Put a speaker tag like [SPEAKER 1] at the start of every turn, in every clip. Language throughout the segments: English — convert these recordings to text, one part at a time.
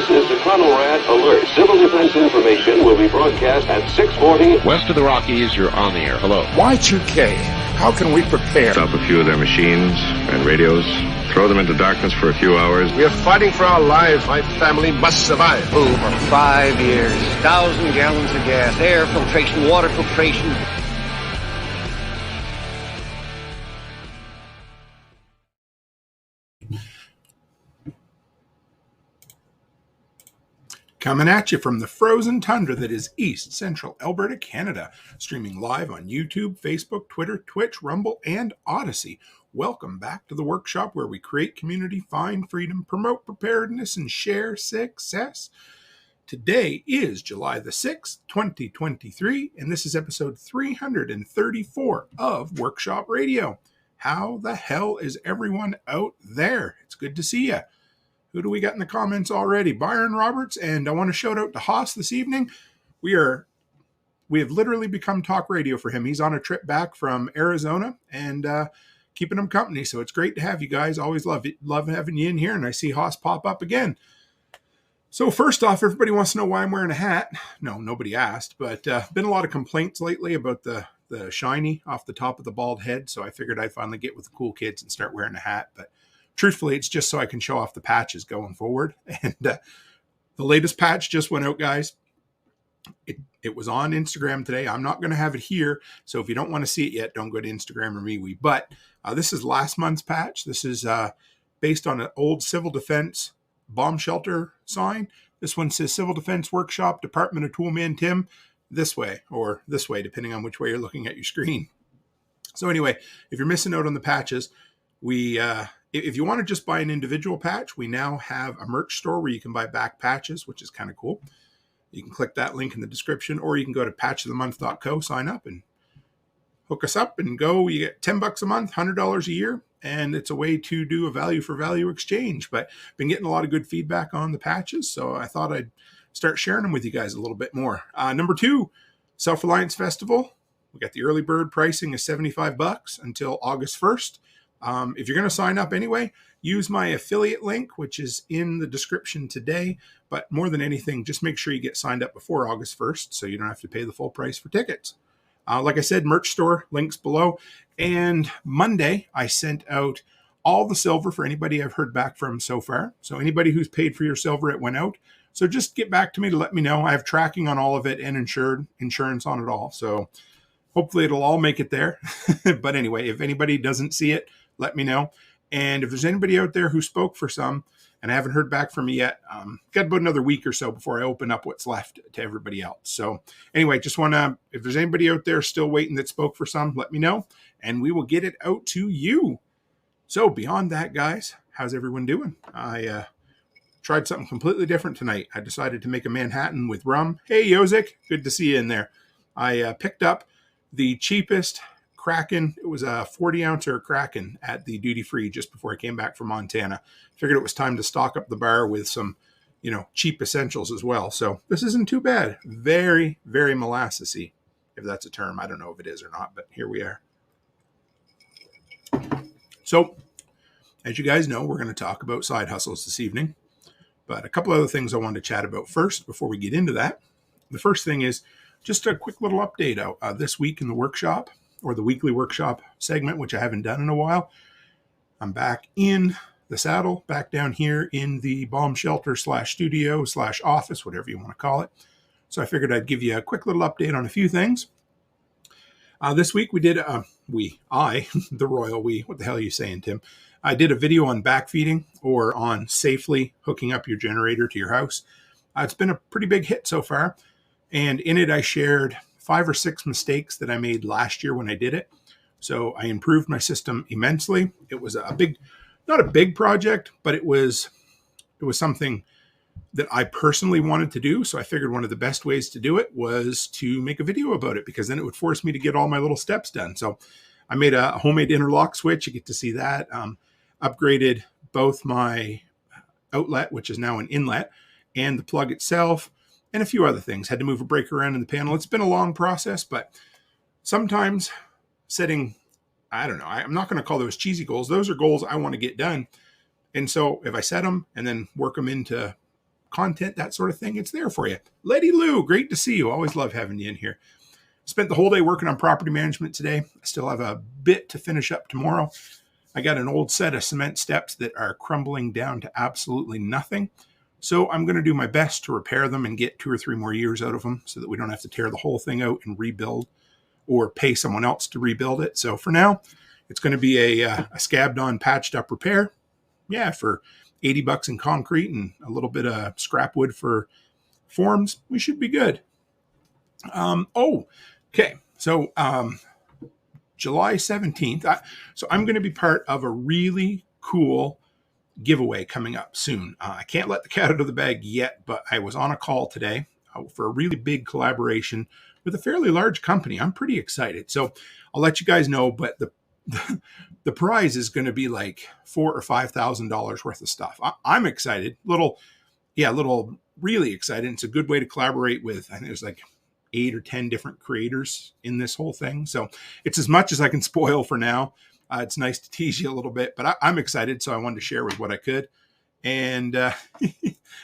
[SPEAKER 1] This is the Conrad Alert. Civil defense information will be broadcast at 6:40.
[SPEAKER 2] West of the Rockies, you're on the air. Hello.
[SPEAKER 3] Y2K, how can we prepare?
[SPEAKER 4] Stop a few of their machines and radios. Throw them into darkness for a few hours.
[SPEAKER 3] We are fighting for our lives. My family must survive.
[SPEAKER 5] Over 5 years, 1,000 gallons of gas, air filtration, water filtration.
[SPEAKER 6] Coming at you from the frozen tundra that is East Central Alberta, Canada. Streaming live on YouTube, Facebook, Twitter, Twitch, Rumble, and ODYSEE. Welcome back to the workshop where we create community, find freedom, promote preparedness, and share success. Today is July the 6th, 2023, and this is episode 334 of Workshop Radio. How the hell is everyone out there? It's good to see you. Who do we got in the comments already? Byron Roberts, and I want to shout out to Haas this evening. We have literally become talk radio for him. He's on a trip back from Arizona and keeping him company. So it's great to have you guys. Always love having you in here. And I see Haas pop up again. So first off, everybody wants to know why I'm wearing a hat. No, nobody asked, but been a lot of complaints lately about the shiny off the top of the bald head. So I figured I'd finally get with the cool kids and start wearing a hat. But truthfully, it's just so I can show off the patches going forward. And the latest patch just went out, guys. It was on Instagram today. I'm not going to have it here. So if you don't want to see it yet, don't go to Instagram or MeWe. But this is last month's patch. This is based on an old civil defense bomb shelter sign. This one says Civil Defense Workshop, Department of Toolman Tim, this way or this way, depending on which way you're looking at your screen. So anyway, if you're missing out on the patches, if you want to just buy an individual patch, we now have a merch store where you can buy back patches, which is kind of cool. You can click that link in the description, or you can go to patchofthemonth.co, sign up, and hook us up and go. You get $10 a month, $100 a year, and it's a way to do a value for value exchange. But been getting a lot of good feedback on the patches, so I thought I'd start sharing them with you guys a little bit more. Number 2, Self-Reliance Festival. We got the early bird pricing is $75 until August 1st. If you're going to sign up anyway, use my affiliate link, which is in the description today. But more than anything, just make sure you get signed up before August 1st so you don't have to pay the full price for tickets. Like I said, merch store, links below. And Monday, I sent out all the silver for anybody I've heard back from so far. So anybody who's paid for your silver, it went out. So just get back to me to let me know. I have tracking on all of it and insurance on it all. So hopefully it'll all make it there. But anyway, if anybody doesn't see it, let me know. And if there's anybody out there who spoke for some and I haven't heard back from you yet, got about another week or so before I open up what's left to everybody else. So anyway, just want to, if there's anybody out there still waiting that spoke for some, let me know and we will get it out to you. So beyond that, guys, how's everyone doing? I tried something completely different tonight. I decided to make a Manhattan with rum. Hey, Yozik, good to see you in there. I picked up the cheapest Kraken. It was a 40-ouncer Kraken at the duty free just before I came back from Montana. Figured it was time to stock up the bar with some, cheap essentials as well. So this isn't too bad. Very, very molassesy, if that's a term. I don't know if it is or not, but here we are. So, as you guys know, we're going to talk about side hustles this evening. But a couple other things I wanted to chat about first before we get into that. The first thing is just a quick little update out this week in the workshop, or the weekly workshop segment, which I haven't done in a while. I'm back in the saddle, back down here in the bomb shelter / studio / office, whatever you want to call it. So I figured I'd give you a quick little update on a few things. This week we did, the royal we, what the hell are you saying, Tim? I did a video on backfeeding or on safely hooking up your generator to your house. It's been a pretty big hit so far. And in it, I shared 5 or 6 mistakes that I made last year when I did it. So I improved my system immensely. It was not a big project, but it was something that I personally wanted to do. So I figured one of the best ways to do it was to make a video about it, because then it would force me to get all my little steps done. So I made a homemade interlock switch. You get to see that. Upgraded both my outlet, which is now an inlet, and the plug itself, and a few other things. Had to move a breaker around in the panel. It's been a long process, but sometimes setting, I'm not going to call those cheesy goals. Those are goals I want to get done. And so if I set them and then work them into content, that sort of thing, it's there for you. Letty Lou, great to see you. Always love having you in here. Spent the whole day working on property management today. I still have a bit to finish up tomorrow. I got an old set of cement steps that are crumbling down to absolutely nothing. So I'm going to do my best to repair them and get 2 or 3 more years out of them so that we don't have to tear the whole thing out and rebuild or pay someone else to rebuild it. So for now, it's going to be a scabbed on, patched up repair. Yeah, for $80 in concrete and a little bit of scrap wood for forms, we should be good. Okay. So July 17th. So I'm going to be part of a really cool giveaway coming up soon. I can't let the cat out of the bag yet, but I was on a call today for a really big collaboration with a fairly large company. I'm pretty excited. So I'll let you guys know, but the prize is going to be like $4,000 or $5,000 worth of stuff. I'm excited. Really excited. It's a good way to collaborate with, I think there's like 8 or 10 different creators in this whole thing. So it's as much as I can spoil for now. It's nice to tease you a little bit, but I'm excited. So I wanted to share with what I could. And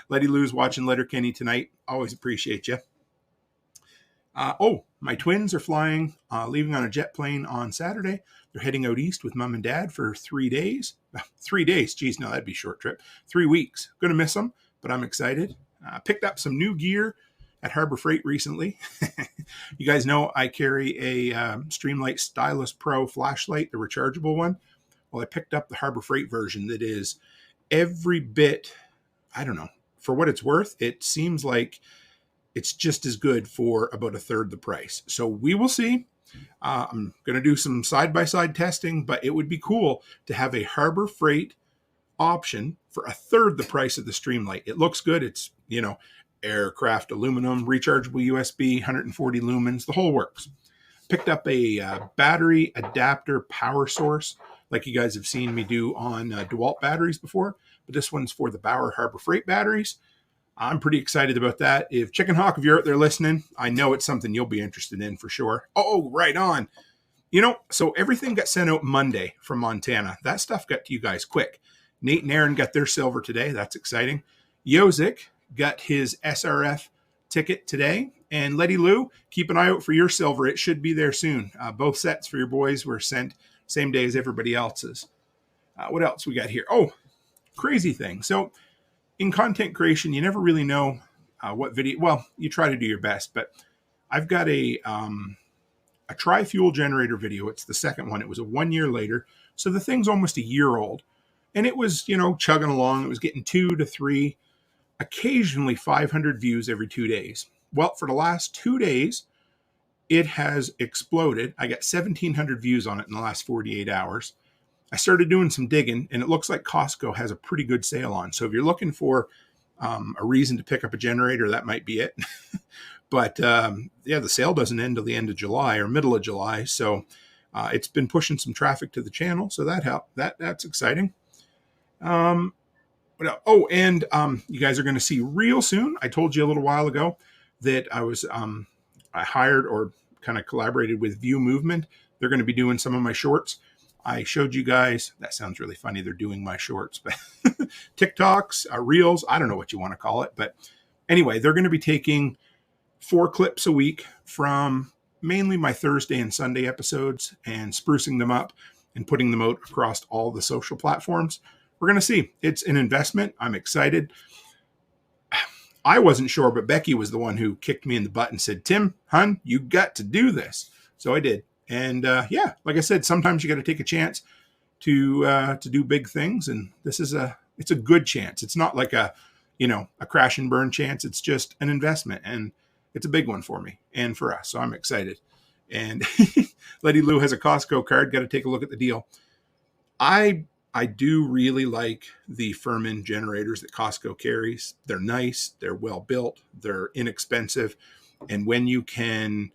[SPEAKER 6] Letty Lou's watching Letterkenny tonight. Always appreciate you. My twins are flying, leaving on a jet plane on Saturday. They're heading out east with mom and dad for 3 days. 3 days. Geez, no, that'd be a short trip. 3 weeks. Going to miss them, but I'm excited. Picked up some new gear at Harbor Freight recently. You guys know I carry a Streamlight Stylus Pro flashlight, the rechargeable one. Well, I picked up the Harbor Freight version that is every bit, I don't know, for what it's worth, it seems like it's just as good for about 1/3 the price. So we will see. I'm going to do some side-by-side testing, but it would be cool to have a Harbor Freight option for 1/3 the price of the Streamlight. It looks good. It's, aircraft aluminum, rechargeable USB, 140 lumens, the whole works. Picked up a battery adapter power source, like you guys have seen me do on DeWalt batteries before, but this one's for the Bauer Harbor Freight batteries. I'm pretty excited about that. If Chicken Hawk, if you're out there listening, I know it's something you'll be interested in for sure. Oh, right on. So everything got sent out Monday from Montana. That stuff got to you guys quick. Nate and Aaron got their silver today. That's exciting. Yozik got his SRF ticket today. And Letty Lou, keep an eye out for your silver. It should be there soon. Both sets for your boys were sent same day as everybody else's. What else we got here? Oh, crazy thing. So in content creation, you never really know what video. Well, you try to do your best, but I've got a tri-fuel generator video. It's the second one. It was 1 year later. So the thing's almost a year old. And it was, chugging along. It was getting 2 to 3, occasionally 500 views every 2 days. Well, for the last 2 days, it has exploded. I got 1,700 views on it in the last 48 hours. I started doing some digging, and it looks like Costco has a pretty good sale on. So if you're looking for a reason to pick up a generator, that might be it. But the sale doesn't end till the end of July or middle of July. So it's been pushing some traffic to the channel. So that helped. That's exciting. You guys are going to see real soon. I told you a little while ago that I hired or kind of collaborated with View Movement. They're going to be doing some of my shorts. I showed you guys, that sounds really funny, they're doing my shorts, but TikToks, Reels, I don't know what you want to call it. But anyway, they're going to be taking 4 clips a week from mainly my Thursday and Sunday episodes and sprucing them up and putting them out across all the social platforms. We're going to see. It's an investment. I'm excited. I wasn't sure, but Becky was the one who kicked me in the butt and said, Tim, hun, you got to do this. So I did. And like I said, sometimes you got to take a chance to do big things. And this is it's a good chance. It's not like a crash and burn chance. It's just an investment. And it's a big one for me and for us. So I'm excited. And Letty Lou has a Costco card. Got to take a look at the deal. I do really like the Furman generators that Costco carries. They're nice. They're well built. They're inexpensive. And when you can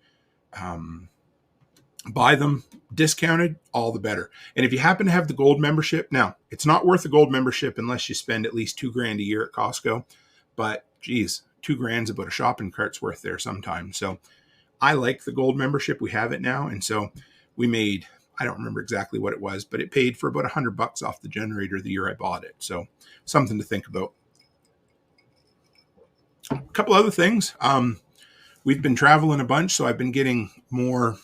[SPEAKER 6] buy them discounted, all the better. And if you happen to have the gold membership, now it's not worth the gold membership unless you spend at least $2,000 a year at Costco. But geez, $2,000 about a shopping cart's worth there sometimes. So I like the gold membership. We have it now. And so we made, I don't remember exactly what it was, but it paid for about $100 off the generator the year I bought it. So something to think about. A couple other things. We've been traveling a bunch, so I've been getting more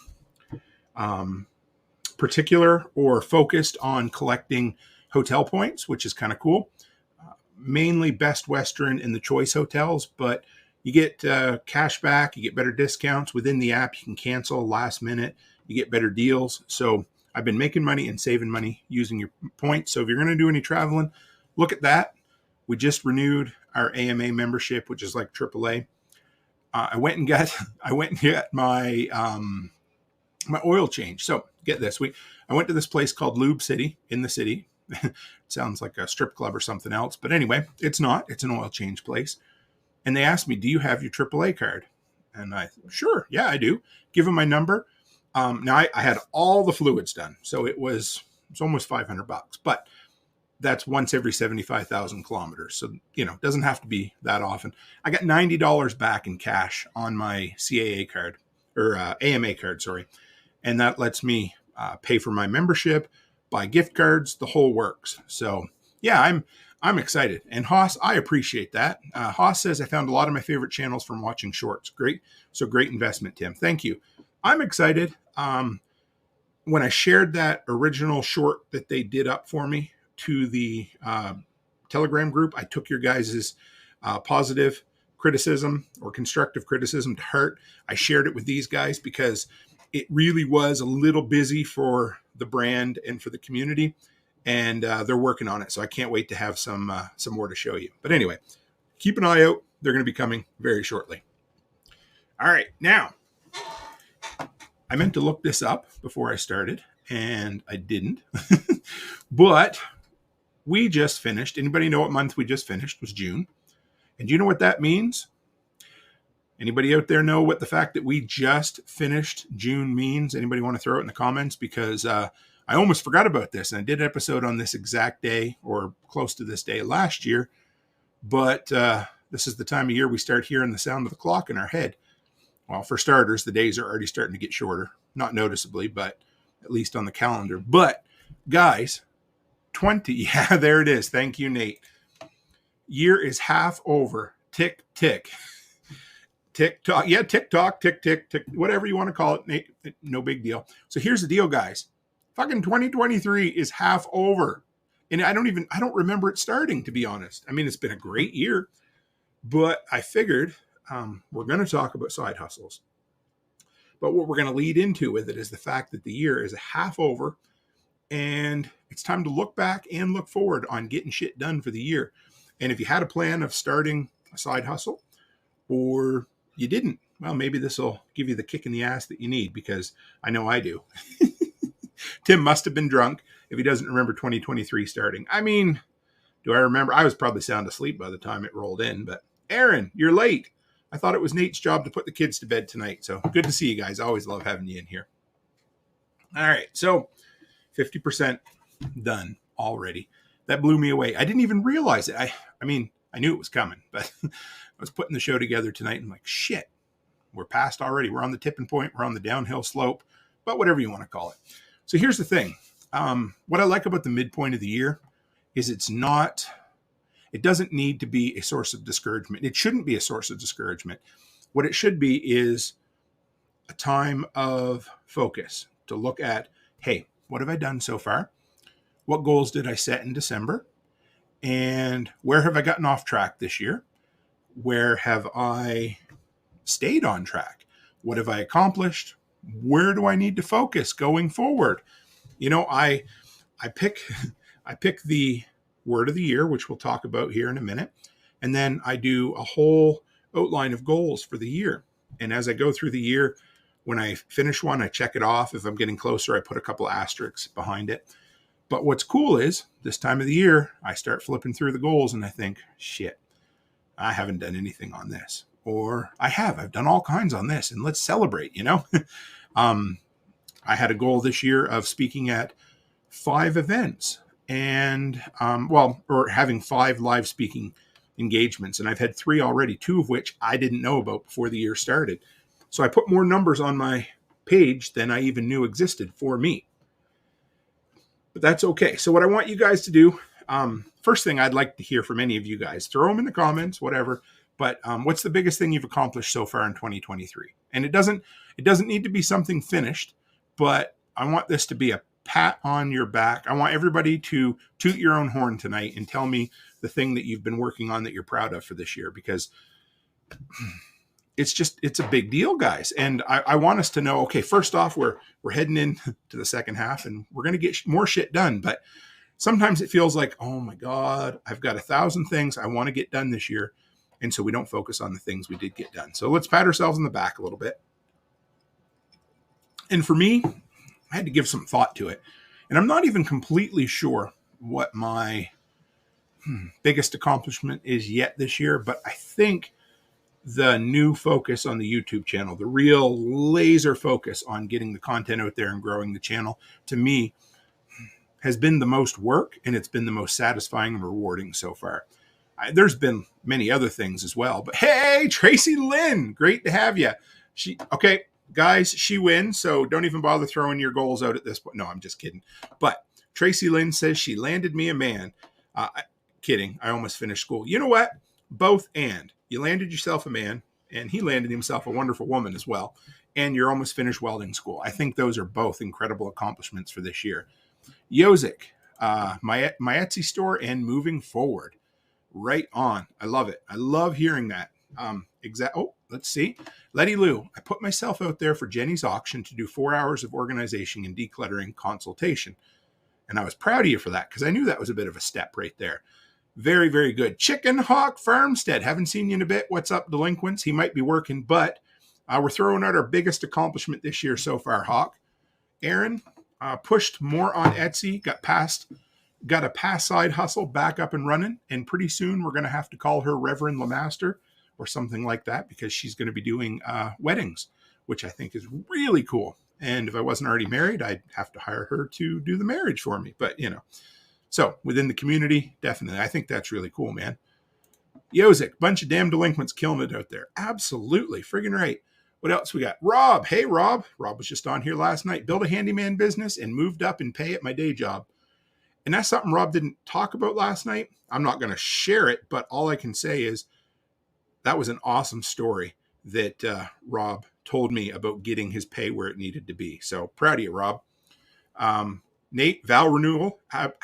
[SPEAKER 6] particular or focused on collecting hotel points, which is kind of cool. Mainly Best Western and the Choice hotels, but you get cash back, you get better discounts within the app. You can cancel last minute, you get better deals. So I've been making money and saving money using your points. So if you're going to do any traveling, look at that. We just renewed our AMA membership, which is like AAA. I went and got my my oil change. So get this, I went to this place called Lube City in the city. Sounds like a strip club or something else, but anyway, it's not. It's an oil change place. And they asked me, "Do you have your AAA card?" And I, sure, yeah, I do. Give them my number. Now I had all the fluids done, so it's almost $500, but that's once every 75,000 kilometers. So, it doesn't have to be that often. I got $90 back in cash on my CAA card or AMA card, sorry. And that lets me pay for my membership, buy gift cards, the whole works. So yeah, I'm excited. And Haas, I appreciate that. Haas says, I found a lot of my favorite channels from watching shorts. Great. So great investment, Tim. Thank you. I'm excited. When I shared that original short that they did up for me to the Telegram group, I took your guys' positive criticism or constructive criticism to heart. I shared it with these guys because it really was a little busy for the brand and for the community, and they're working on it. So I can't wait to have some more to show you. But anyway, keep an eye out. They're going to be coming very shortly. All right. Now, I meant to look this up before I started, and I didn't. But we just finished. Anybody know what month we just finished? It was June. And do you know what that means? Anybody out there know what the fact that we just finished June means? Anybody want to throw it in the comments? Because I almost forgot about this. And I did an episode on this exact day or close to this day last year. But this is the time of year we start hearing the sound of the clock in our head. Well, for starters, the days are already starting to get shorter. Not noticeably, but at least on the calendar. But guys, 20. Yeah, there it is. Thank you, Nate. Year is half over. Tick, tick. TikTok, yeah, TikTok, tick, tick, tick, whatever you want to call it. No big deal. So here's the deal, guys. Fucking 2023 is half over. And I don't remember it starting, to be honest. I mean, it's been a great year, but I figured we're going to talk about side hustles. But what we're going to lead into with it is the fact that the year is a half over, and it's time to look back and look forward on getting shit done for the year. And if you had a plan of starting a side hustle, or you didn't, well, maybe this will give you the kick in the ass that you need, because I know I do. Tim must have been drunk if he doesn't remember 2023 starting. I mean, do I remember? I was probably sound asleep by the time it rolled in, but Aaron, you're late. I thought it was Nate's job to put the kids to bed tonight. So good to see you guys. I always love having you in here. All right. So 50% done already. That blew me away. I didn't even realize it. I mean, I knew it was coming, but I was putting the show together tonight and I'm like, shit, we're past already. We're on the tipping point. We're on the downhill slope, but whatever you want to call it. So here's the thing. What I like about the midpoint of the year is it doesn't need to be a source of discouragement. It shouldn't be a source of discouragement. What it should be is a time of focus to look at, hey, what have I done so far? What goals did I set in December? And where have I gotten off track this year? Where have I stayed on track? What have I accomplished? Where do I need to focus going forward? You know, I pick the word of the year, which we'll talk about here in a minute. And then I do a whole outline of goals for the year. And as I go through the year, when I finish one, I check it off. If I'm getting closer, I put a couple of asterisks behind it. But what's cool is this time of the year, I start flipping through the goals and I think, shit, I haven't done anything on this. Or I've done all kinds on this, and let's celebrate, you know? I had a goal this year of speaking at 5 events and, or having 5 live speaking engagements. And I've had 3 already, 2 of which I didn't know about before the year started. So I put more numbers on my page than I even knew existed for me. But that's okay. So what I want you guys to do, first thing I'd like to hear from any of you guys, throw them in the comments, whatever. But what's the biggest thing you've accomplished so far in 2023? And it doesn't need to be something finished, but I want this to be a pat on your back. I want everybody to toot your own horn tonight and tell me the thing that you've been working on that you're proud of for this year, because it's a big deal, guys. And I want us to know, okay, first off, we're heading into the second half and we're going to get more shit done. But sometimes it feels like, oh my God, I've got 1,000 things I want to get done this year. And so we don't focus on the things we did get done. So let's pat ourselves on the back a little bit. And for me, I had to give some thought to it. And I'm not even completely sure what my biggest accomplishment is yet this year, but I think the new focus on the YouTube channel, the real laser focus on getting the content out there and growing the channel, to me, has been the most work, and it's been the most satisfying and rewarding so far. There's been many other things as well, but hey, Tracy Lynn, great to have you. Okay, guys, she wins, so don't even bother throwing your goals out at this point. No, I'm just kidding. But Tracy Lynn says she landed me a man. Kidding, I almost finished school. You know what? Both and. You landed yourself a man, and he landed himself a wonderful woman as well, and you're almost finished welding school. I think those are both incredible accomplishments for this year. Yozik, my Etsy store and moving forward. Right on. I love it. I love hearing that. Let's see. Letty Lou, I put myself out there for Jenny's auction to do 4 hours of organization and decluttering consultation. And I was proud of you for that, because I knew that was a bit of a step right there. Very, very good. Chicken Hawk Farmstead. Haven't seen you in a bit. What's up, delinquents? He might be working, but we're throwing out our biggest accomplishment this year so far, Hawk. Aaron pushed more on Etsy, got a past side hustle back up and running, and pretty soon we're going to have to call her Reverend Lemaster or something like that, because she's going to be doing weddings, which I think is really cool. And if I wasn't already married, I'd have to hire her to do the marriage for me. But, so within the community, definitely. I think that's really cool, man. Yozik, bunch of damn delinquents killing it out there. Absolutely. Friggin' right. What else we got? Rob. Hey, Rob. Rob was just on here last night. Built a handyman business and moved up in pay at my day job. And that's something Rob didn't talk about last night. I'm not going to share it, but all I can say is that was an awesome story that Rob told me about getting his pay where it needed to be. So proud of you, Rob. Nate, Val renewal.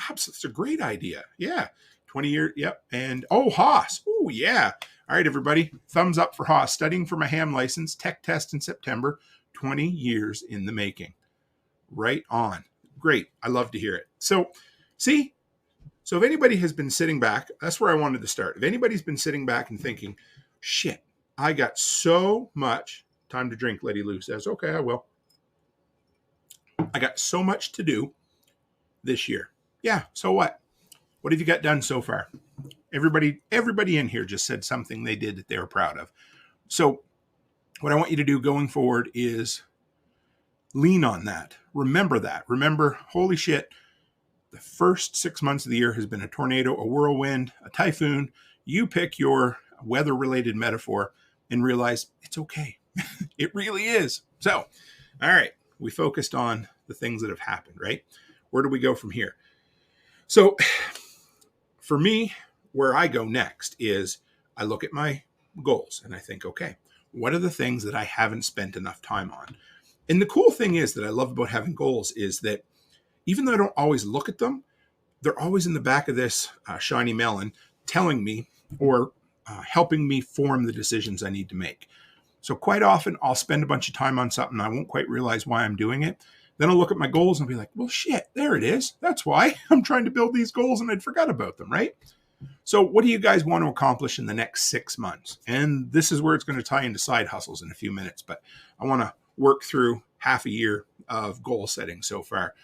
[SPEAKER 6] It's a great idea. Yeah. 20 years. Yep. And Haas. Oh, yeah. All right, everybody. Thumbs up for Haas. Studying for my ham license. Tech test in September. 20 years in the making. Right on. Great. I love to hear it. So, see? So if anybody has been sitting back, that's where I wanted to start. If anybody's been sitting back and thinking, shit, I got so much time to drink, Letty Lou says, okay, I will. I got so much to do this year. Yeah, so what? What have you got done so far? Everybody in here just said something they did that they were proud of. So what I want you to do going forward is lean on that. Remember that. Remember, holy shit, the first 6 months of the year has been a tornado, a whirlwind, a typhoon. You pick your weather-related metaphor and realize it's okay. It really is. So, all right, we focused on the things that have happened, right? Where do we go from here? So for me, where I go next is I look at my goals and I think, okay, what are the things that I haven't spent enough time on? And the cool thing is that I love about having goals is that even though I don't always look at them, they're always in the back of this shiny melon telling me or helping me form the decisions I need to make. So quite often I'll spend a bunch of time on something. I won't quite realize why I'm doing it. Then I'll look at my goals and be like, well, shit, there it is. That's why I'm trying to build these goals and I'd forgot about them, right? So what do you guys want to accomplish in the next 6 months? And this is where it's going to tie into side hustles in a few minutes, but I want to work through half a year of goal setting so far.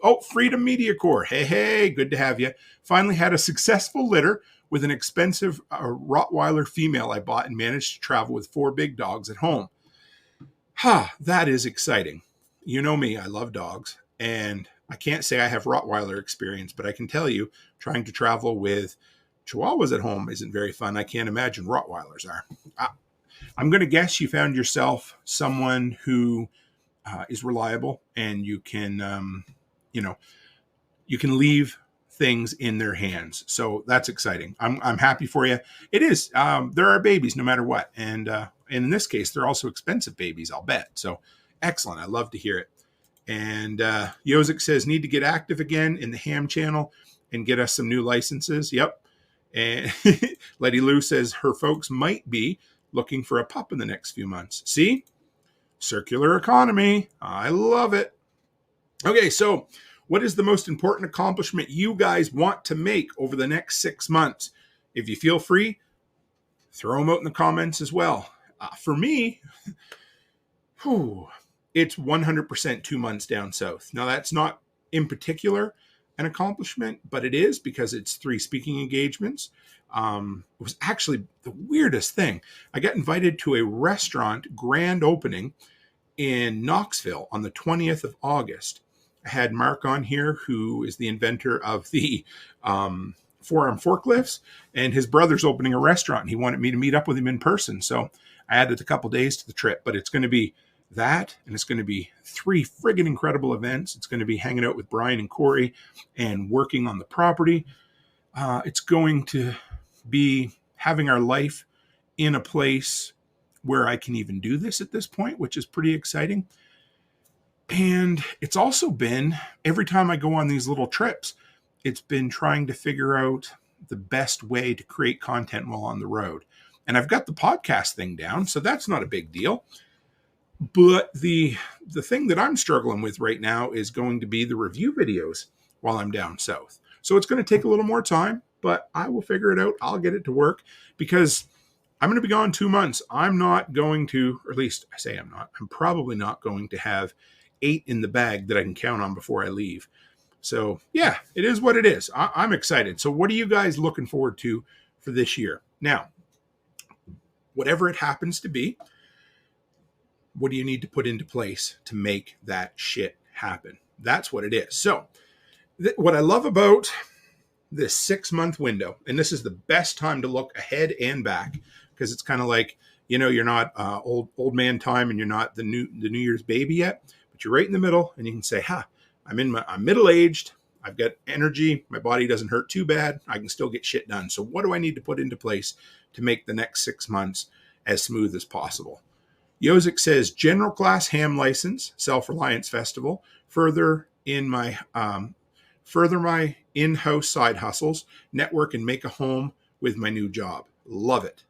[SPEAKER 6] Oh, Freedom Media Corps. Hey, good to have you. Finally had a successful litter with an expensive Rottweiler female I bought and managed to travel with 4 big dogs at home. That is exciting. You know me, I love dogs, and I can't say I have Rottweiler experience, but I can tell you trying to travel with Chihuahuas at home isn't very fun. I can't imagine Rottweilers are. I'm going to guess you found yourself someone who is reliable and you can, you can leave things in their hands. So that's exciting. I'm happy for you. It is. There are babies no matter what. And in this case, they're also expensive babies, I'll bet. So excellent. I love to hear it. And Yozik says, need to get active again in the ham channel and get us some new licenses. Yep. And Letty Lou says her folks might be looking for a pup in the next few months. See? Circular economy. I love it. Okay, so what is the most important accomplishment you guys want to make over the next 6 months? If you feel free, throw them out in the comments as well. For me, it's 100% 2 months down south. Now, that's not in particular an accomplishment, but it is because it's 3 speaking engagements. It was actually the weirdest thing. I got invited to a restaurant grand opening in Knoxville on the 20th of August. I had Mark on here, who is the inventor of the forearm forklifts, and his brother's opening a restaurant. He wanted me to meet up with him in person. So I added a couple days to the trip, but it's going to be that, and it's going to be 3 friggin' incredible events. It's going to be hanging out with Brian and Corey and working on the property. It's going to be having our life in a place where I can even do this at this point, which is pretty exciting. And it's also been, every time I go on these little trips, it's been trying to figure out the best way to create content while on the road. And I've got the podcast thing down, so that's not a big deal. But the thing that I'm struggling with right now is going to be the review videos while I'm down south. So it's going to take a little more time, but I will figure it out. I'll get it to work because I'm going to be gone 2 months. I'm not going to, or at least I say I'm not, I'm probably not going to have 8 in the bag that I can count on before I leave. So yeah, it is what it is. I'm excited. So what are you guys looking forward to for this year? Now, whatever it happens to be, what do you need to put into place to make that shit happen? That's what it is. So what I love about this 6-month window, and this is the best time to look ahead and back, because it's kind of like, you know, you're not old man time and you're not the New Year's baby yet, but you're right in the middle, and you can say, I'm middle-aged, I've got energy, my body doesn't hurt too bad, I can still get shit done. So what do I need to put into place to make the next 6 months as smooth as possible? Yozik says, general class ham license, Self-Reliance Festival, further my in-house side hustles, network and make a home with my new job. Love it.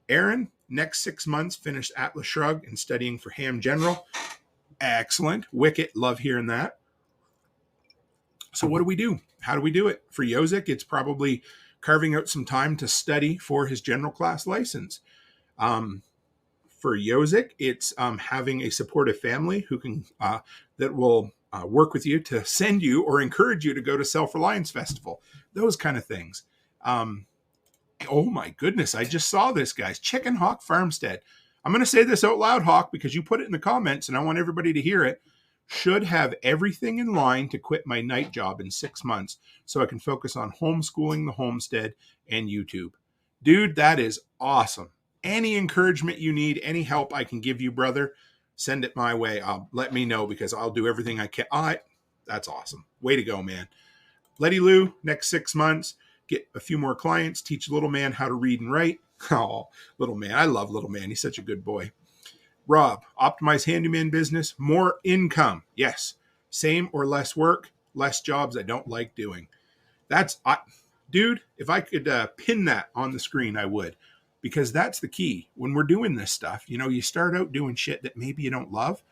[SPEAKER 6] Aaron, next 6 months, finished Atlas Shrugged and studying for ham general. Excellent. Wicket, love hearing that. So what do we do? How do we do it? For Yozik, it's probably carving out some time to study for his general class license. For Yozik, it's having a supportive family who can that will work with you to send you or encourage you to go to Self-Reliance Festival. Those kind of things. Oh my goodness, I just saw this, guys. Chicken Hawk Farmstead. I'm going to say this out loud, Hawk, because you put it in the comments and I want everybody to hear it. Should have everything in line to quit my night job in 6 months so I can focus on homeschooling, the homestead, and YouTube. Dude, that is awesome. Any encouragement you need, any help I can give you, brother, send it my way. Let me know because I'll do everything I can. That's awesome. Way to go, man. Letty Lou, next 6 months, get a few more clients, teach little man how to read and write. Oh, little man. I love little man. He's such a good boy. Rob, optimize handyman business, more income. Yes. Same or less work, less jobs I don't like doing. Dude, if I could pin that on the screen, I would. Because that's the key. When we're doing this stuff, you know, you start out doing shit that maybe you don't love.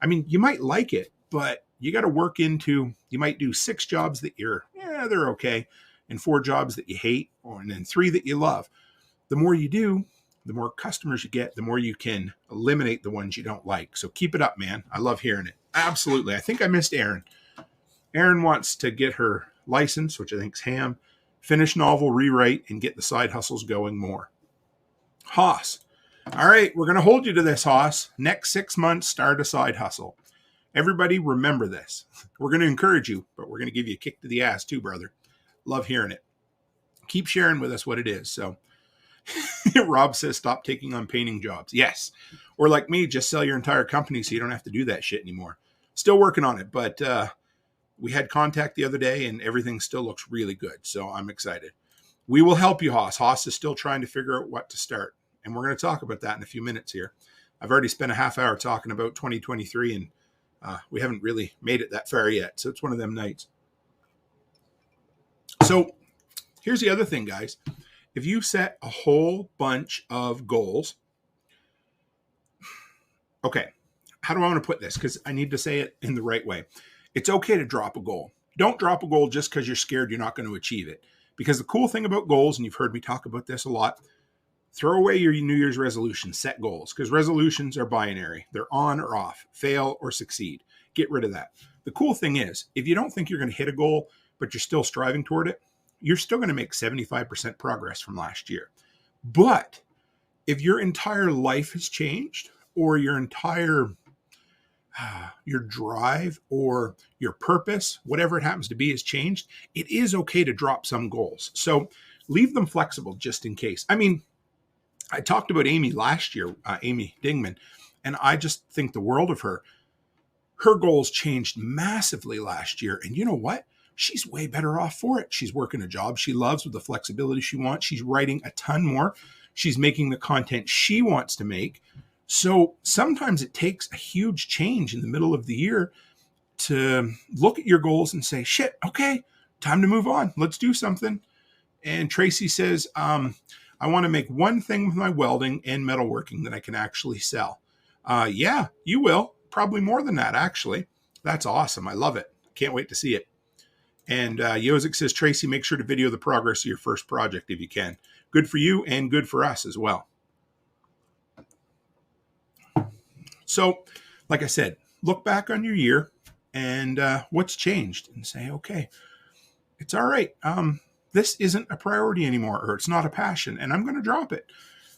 [SPEAKER 6] I mean, you might like it, but you got to work into, you might do 6 jobs that they're okay, and 4 jobs that you hate, and then 3 that you love. The more you do, the more customers you get, the more you can eliminate the ones you don't like. So keep it up, man. I love hearing it. Absolutely. I think I missed Erin. Erin wants to get her license, which I think is ham, finish novel rewrite, and get the side hustles going more. Haas. All right, we're going to hold you to this, Haas. Next 6 months, start a side hustle. Everybody remember this. We're going to encourage you, but we're going to give you a kick to the ass too, brother. Love hearing it. Keep sharing with us what it is. So Rob says, stop taking on painting jobs. Yes. Or like me, just sell your entire company so you don't have to do that shit anymore. Still working on it, but we had contact the other day and everything still looks really good. So I'm excited. We will help you, Haas. Haas is still trying to figure out what to start. And we're going to talk about that in a few minutes here. I've already spent a half hour talking about 2023 and we haven't really made it that far yet. So it's one of them nights. So here's the other thing, guys. If you set a whole bunch of goals, okay, how do I want to put this? Because I need to say it in the right way. It's okay to drop a goal. Don't drop a goal just because you're scared you're not going to achieve it. Because the cool thing about goals, and you've heard me talk about this a lot, throw away your New Year's resolutions, set goals, because resolutions are binary. They're on or off, fail or succeed. Get rid of that. The cool thing is, if you don't think you're going to hit a goal, but you're still striving toward it, you're still going to make 75% progress from last year. But if your entire life has changed, or your entire your drive or your purpose, whatever it happens to be, has changed, it is okay to drop some goals. So leave them flexible just in case. I mean, I talked about Amy last year, Amy Dingman, and I just think the world of her. Her goals changed massively last year. And you know what? She's way better off for it. She's working a job she loves with the flexibility she wants. She's writing a ton more. She's making the content she wants to make. So sometimes it takes a huge change in the middle of the year to look at your goals and say, shit, okay, time to move on. Let's do something. And Tracy says, I want to make one thing with my welding and metalworking that I can actually sell. Yeah, you will. Probably more than that, actually. That's awesome. I love it. Can't wait to see it. And Yozik says, Tracy, make sure to video the progress of your first project if you can. Good for you and good for us as well. So, like I said, look back on your year and what's changed and say, okay, it's all right. This isn't a priority anymore, or it's not a passion, and I'm going to drop it.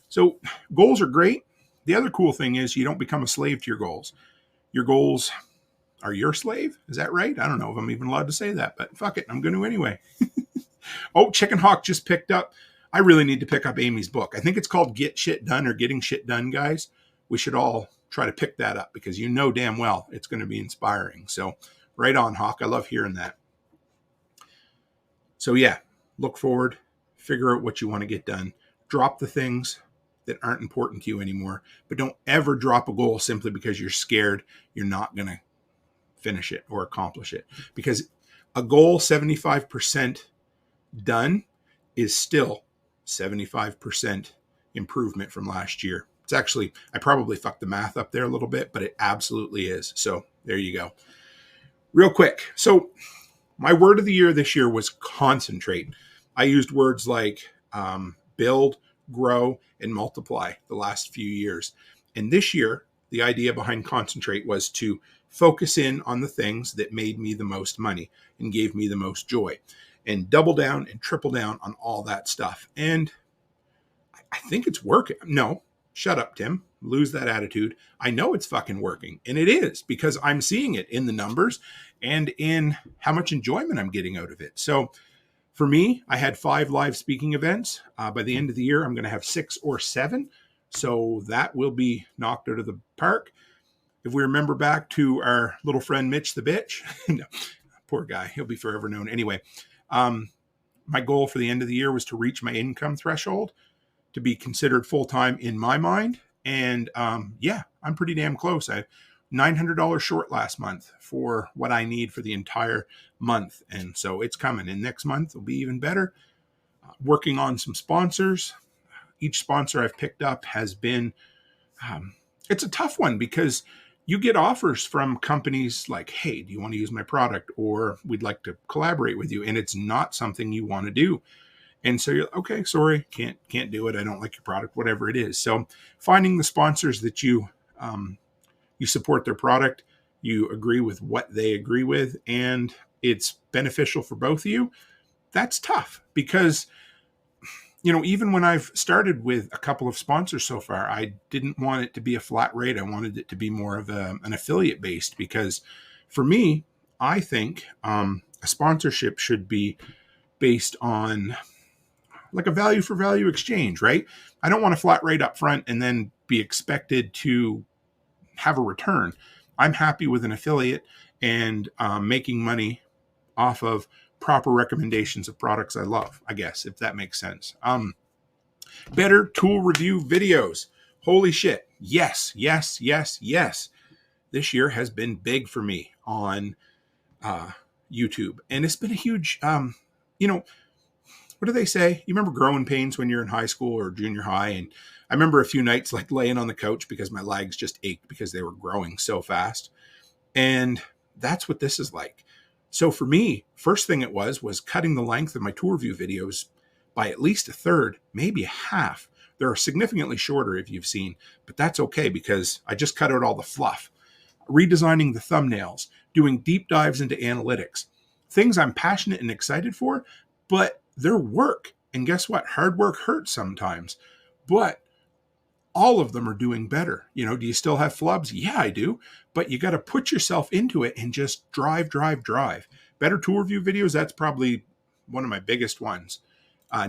[SPEAKER 6] So goals are great. The other cool thing is you don't become a slave to your goals. Your goals are your slave. Is that right? I don't know if I'm even allowed to say that, but fuck it. I'm going to anyway. Oh, Chicken Hawk just picked up. I really need to pick up Amy's book. I think it's called Get Shit Done or Getting Shit Done, guys. We should all try to pick that up because you know damn well it's going to be inspiring. So right on, Hawk. I love hearing that. So yeah, look forward, figure out what you want to get done. Drop the things that aren't important to you anymore, but don't ever drop a goal simply because you're scared you're not going to finish it or accomplish it. Because a goal 75% done is still 75% improvement from last year. It's actually, I probably fucked the math up there a little bit, but it absolutely is. So there you go. Real quick. So my word of the year this year was concentrate. I used words like build, grow, and multiply the last few years. And this year, the idea behind concentrate was to focus in on the things that made me the most money and gave me the most joy, and double down and triple down on all that stuff. And I think it's working. No, shut up, Tim. Lose that attitude. I know it's fucking working. And it is, because I'm seeing it in the numbers and in how much enjoyment I'm getting out of it. So for me, I had 5 live speaking events. By the end of the year, I'm going to have 6 or 7. So that will be knocked out of the park. If we remember back to our little friend Mitch the bitch, no, poor guy, he'll be forever known. Anyway, my goal for the end of the year was to reach my income threshold to be considered full-time in my mind. And yeah, I'm pretty damn close. I $900 short last month for what I need for the entire month. And so it's coming. And next month will be even better. Working on some sponsors. Each sponsor I've picked up has been, it's a tough one because you get offers from companies like, hey, do you want to use my product? Or we'd like to collaborate with you. And it's not something you want to do. And so you're okay, sorry, can't do it. I don't like your product, whatever it is. So finding the sponsors that you support their product, you agree with what they agree with, and it's beneficial for both of you. That's tough because, you know, even when I've started with a couple of sponsors so far, I didn't want it to be a flat rate. I wanted it to be more of an affiliate based, because for me, I think a sponsorship should be based on like a value for value exchange, right? I don't want a flat rate up front and then be expected to have a return. I'm happy with an affiliate and making money off of proper recommendations of products I love, I guess, if that makes sense. Better tool review videos. Holy shit. Yes. This year has been big for me on YouTube. And it's been a huge, what do they say? You remember growing pains when you're in high school or junior high? And I remember a few nights like laying on the couch because my legs just ached because they were growing so fast. And that's what this is like. So for me, first thing it was cutting the length of my tool review videos by at least a third, maybe a half. They're significantly shorter if you've seen, but that's okay because I just cut out all the fluff. Redesigning the thumbnails, doing deep dives into analytics, things I'm passionate and excited for, but they're work. And guess what? Hard work hurts sometimes, but all of them are doing better. Do you still have flubs? Yeah, I do. But you got to put yourself into it and just drive. Better tool review videos, that's probably one of my biggest ones.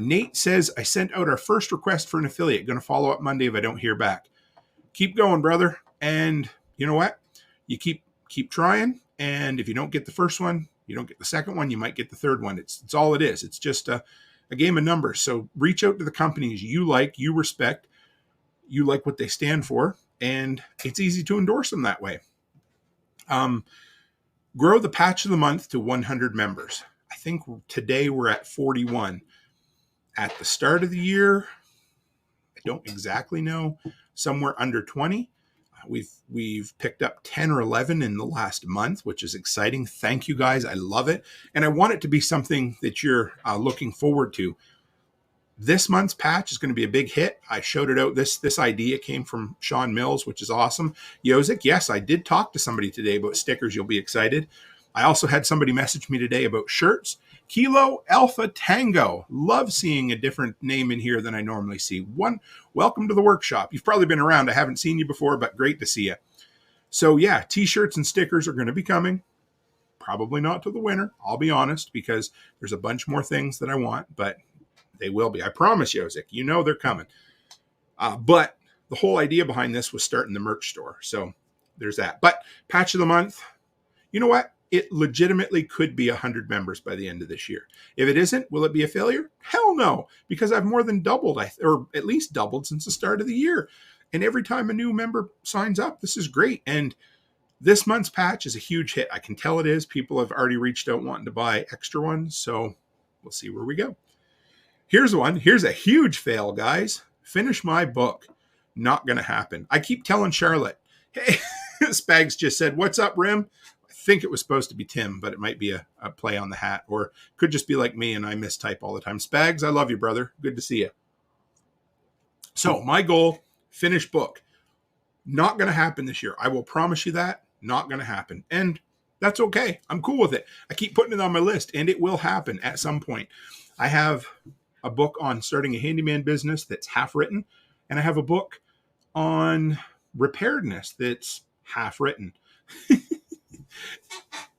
[SPEAKER 6] Nate says, I sent out our first request for an affiliate. Going to follow up Monday if I don't hear back. Keep going, brother. And you know what? You keep trying. And if you don't get the first one, you don't get the second one, you might get the third one. It's all it is. It's just a game of numbers. So reach out to the companies you like, you respect, you like what they stand for, and it's easy to endorse them that way. Grow the patch of the month to 100 members. I think today we're at 41. At the start of the year, I don't exactly know, somewhere under 20. We've picked up 10 or 11 in the last month, which is exciting. Thank you guys. I love it. And I want it to be something that you're looking forward to. This month's patch is going to be a big hit. I showed it out. This idea came from Sean Mills, which is awesome. Yosik, yes, I did talk to somebody today about stickers. You'll be excited. I also had somebody message me today about shirts. Kilo Alpha Tango. Love seeing a different name in here than I normally see. Welcome to the workshop. You've probably been around. I haven't seen you before, but great to see you. So yeah, t-shirts and stickers are going to be coming. Probably not to the winter, I'll be honest, because there's a bunch more things that I want, but they will be. I promise, Yosik. They're coming. But the whole idea behind this was starting the merch store. So there's that. But patch of the month, you know what? It legitimately could be 100 members by the end of this year. If it isn't, will it be a failure? Hell no, because I've more than doubled, or at least doubled since the start of the year. And every time a new member signs up, this is great. And this month's patch is a huge hit. I can tell it is. People have already reached out wanting to buy extra ones. So we'll see where we go. Here's one. Here's a huge fail, guys. Finish my book. Not going to happen. I keep telling Charlotte, hey, Spags just said, what's up, Rim? I think it was supposed to be Tim, but it might be a play on the hat, or could just be like me and I mistype all the time. Spags, I love you, brother. Good to see you. So my goal, finish book. Not going to happen this year. I will promise you that. Not going to happen. And that's okay. I'm cool with it. I keep putting it on my list, and it will happen at some point. I have a book on starting a handyman business that's half written, and I have a book on preparedness that's half written.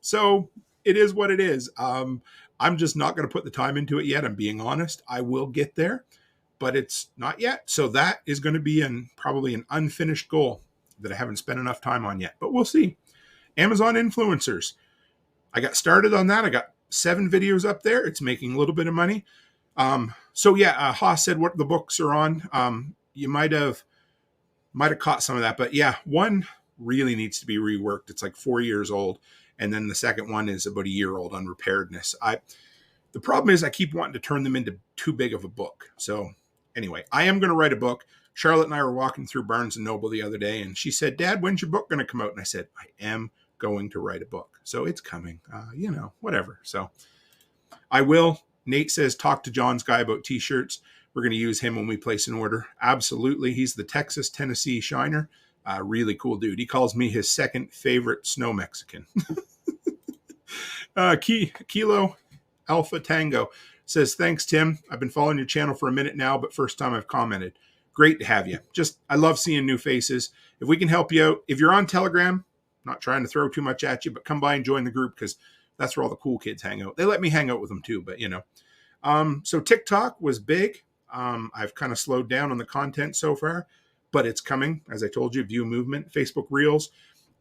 [SPEAKER 6] So it is what it is. I'm just not going to put the time into it yet. I'm being honest. I will get there, but it's not yet. So that is going to be probably an unfinished goal that I haven't spent enough time on yet, but we'll see. Amazon influencers. I got started on that. I got 7 videos up there. It's making a little bit of money. So yeah, Haas said what the books are on. You might have caught some of that, but yeah, one really needs to be reworked. It's like 4 years old. And then the second one is about a year old on preparedness. The problem is I keep wanting to turn them into too big of a book. So anyway, I am going to write a book. Charlotte and I were walking through Barnes & Noble the other day, and she said, Dad, when's your book going to come out? And I said, I am going to write a book. So it's coming, whatever. So I will. Nate says, talk to John's guy about t-shirts. We're going to use him when we place an order. Absolutely. He's the Texas, Tennessee Shiner. Really cool dude. He calls me his second favorite snow Mexican. Kilo Alpha Tango says, thanks, Tim. I've been following your channel for a minute now, but first time I've commented. Great to have you. I love seeing new faces. If we can help you out, if you're on Telegram, not trying to throw too much at you, but come by and join the group because that's where all the cool kids hang out. They let me hang out with them too, but So TikTok was big. I've kind of slowed down on the content so far, but it's coming. As I told you, view movement, Facebook Reels.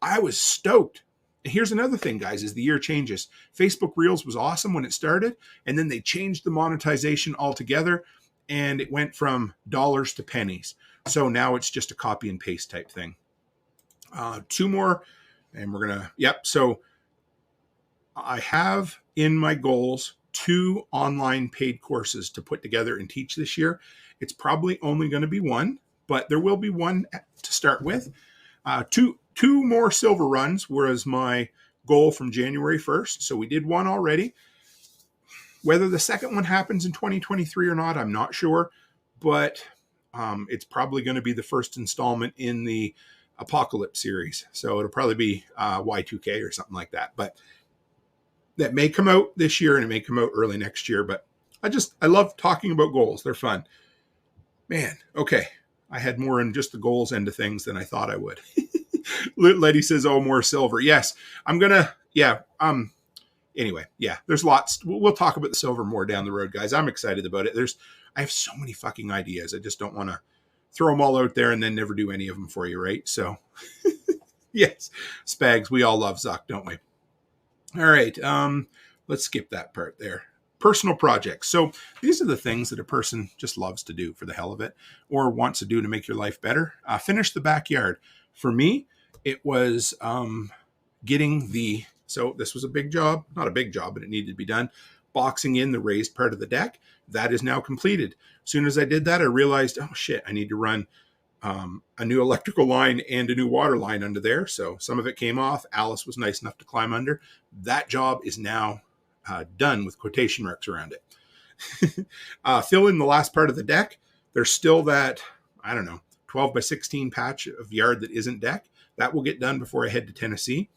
[SPEAKER 6] I was stoked here's another thing, guys, as the year changes. Facebook Reels was awesome when it started, and then they changed the monetization altogether, and it went from dollars to pennies. So now it's just a copy and paste type thing. 2 more, and we're going to, yep. So I have in my goals 2 online paid courses to put together and teach this year. It's probably only going to be 1, but there will be 1 to start with. Two more silver runs was my goal from January 1st. So we did 1 already. Whether the second one happens in 2023 or not, I'm not sure, but it's probably going to be the first installment in the Apocalypse series. So it'll probably be Y2K or something like that. But that may come out this year and it may come out early next year. But I love talking about goals. They're fun. Man, okay. I had more in just the goals end of things than I thought I would. Letty says, oh, more silver. Yes, I'm going to, yeah. Anyway, yeah, there's lots. We'll talk about the silver more down the road, guys. I'm excited about it. I have so many fucking ideas. I just don't want to throw them all out there and then never do any of them for you, right? So, yes, Spags, we all love Zuck, don't we? All right, let's skip that part there. Personal projects. So these are the things that a person just loves to do for the hell of it or wants to do to make your life better. Finish the backyard. For me, it was so this was a big job, not a big job, but it needed to be done. Boxing in the raised part of the deck. That is now completed. As soon as I did that, I realized, oh shit, I need to run a new electrical line and a new water line under there. So some of it came off. Alice was nice enough to climb under. That job is now done with quotation marks around it. Fill in the last part of the deck. There's still that, 12 by 16 patch of yard that isn't deck. That will get done before I head to Tennessee.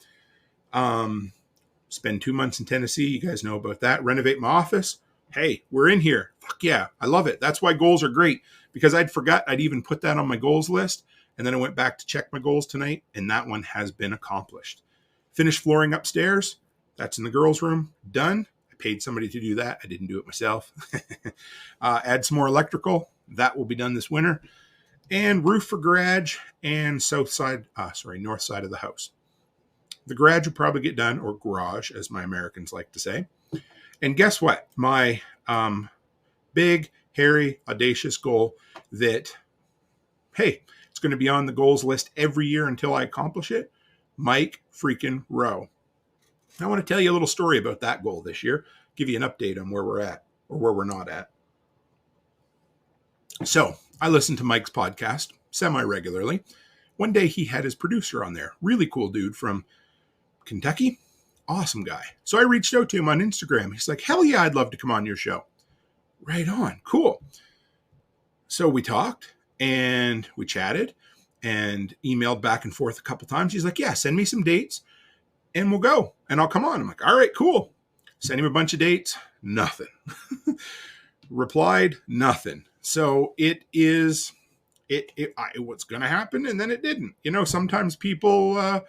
[SPEAKER 6] Spend 2 months in Tennessee. You guys know about that. Renovate my office. Hey, we're in here. Fuck yeah. I love it. That's why goals are great, because I'd forgot I'd even put that on my goals list. And then I went back to check my goals tonight, and that one has been accomplished. Finish flooring upstairs. That's in the girls' room. Done. I paid somebody to do that. I didn't do it myself. Add some more electrical. That will be done this winter. And roof for garage and north side of the house. The garage will probably get done, or garage, as my Americans like to say. And guess what? My big, hairy, audacious goal that, hey, it's going to be on the goals list every year until I accomplish it. Mike freaking Rowe. I want to tell you a little story about that goal this year. Give you an update on where we're at or where we're not at. So I listen to Mike's podcast semi-regularly. One day he had his producer on there. Really cool dude from Kentucky. Awesome guy. So I reached out to him on Instagram. He's like, hell yeah, I'd love to come on your show. Right on. Cool. So we talked and we chatted and emailed back and forth a couple times. He's like, yeah, send me some dates and we'll go and I'll come on. I'm like, all right, cool. Send him a bunch of dates. Nothing. Replied, nothing. So it what's going to happen. And then it didn't. Sometimes people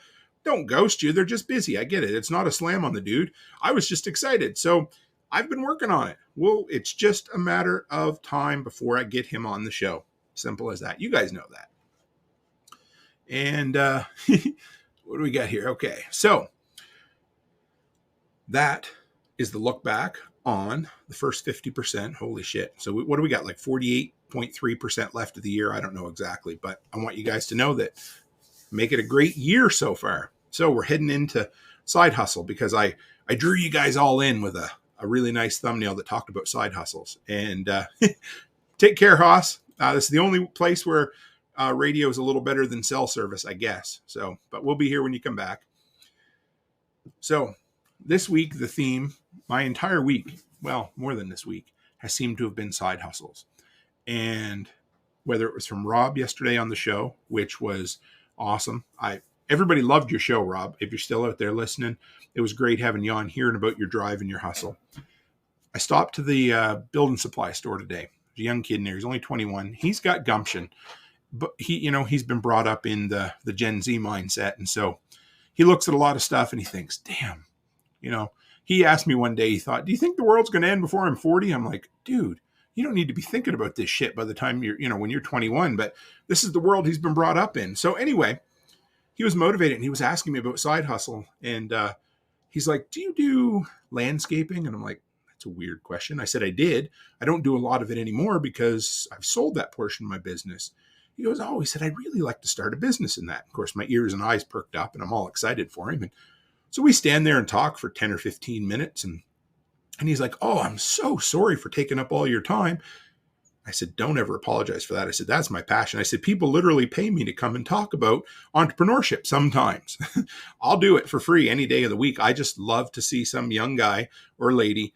[SPEAKER 6] don't ghost you. They're just busy. I get it. It's not a slam on the dude. I was just excited. So I've been working on it. Well, it's just a matter of time before I get him on the show. Simple as that. You guys know that. And what do we got here? Okay. So that is the look back on the first 50%. Holy shit. So what do we got? Like 48.3% left of the year. I don't know exactly, but I want you guys to know that make it a great year so far. So we're heading into side hustle because I drew you guys all in with a really nice thumbnail that talked about side hustles. And take care, Haas. This is the only place where radio is a little better than cell service, I guess. So, but we'll be here when you come back. So this week, the theme, my entire week, well, more than this week, has seemed to have been side hustles. And whether it was from Rob yesterday on the show, which was awesome. Everybody loved your show, Rob. If you're still out there listening, it was great having you on, hearing about your drive and your hustle. I stopped to the building supply store today. There's a young kid in there. He's only 21. He's got gumption, but he's been brought up in the Gen Z mindset. And so he looks at a lot of stuff and he thinks, damn, he asked me one day, he thought, do you think the world's going to end before I'm 40? I'm like, dude, you don't need to be thinking about this shit by the time when you're 21, but this is the world he's been brought up in. So anyway, he was motivated and he was asking me about side hustle. And he's like, do you do landscaping? And I'm like, that's a weird question. I said, I did. I don't do a lot of it anymore because I've sold that portion of my business. He goes, oh, he said, I'd really like to start a business in that. Of course, my ears and eyes perked up and I'm all excited for him. And so we stand there and talk for 10 or 15 minutes. And he's like, oh, I'm so sorry for taking up all your time. I said, don't ever apologize for that. I said, that's my passion. I said, people literally pay me to come and talk about entrepreneurship sometimes. I'll do it for free any day of the week. I just love to see some young guy or lady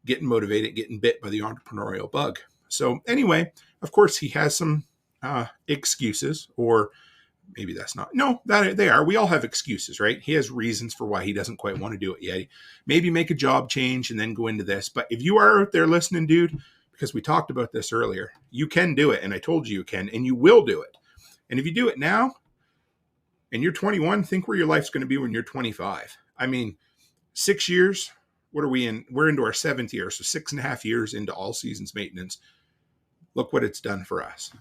[SPEAKER 6] getting motivated, getting bit by the entrepreneurial bug. So anyway, of course, he has some excuses, or maybe that's not. No, that they are. We all have excuses, right? He has reasons for why he doesn't quite want to do it yet. Maybe make a job change and then go into this. But if you are out there listening, dude, because we talked about this earlier, you can do it. And I told you can, and you will do it. And if you do it now and you're 21, think where your life's going to be when you're 25. I mean, 6 years, what are we in? We're into our 7th year. So 6.5 years into all seasons maintenance. Look what it's done for us.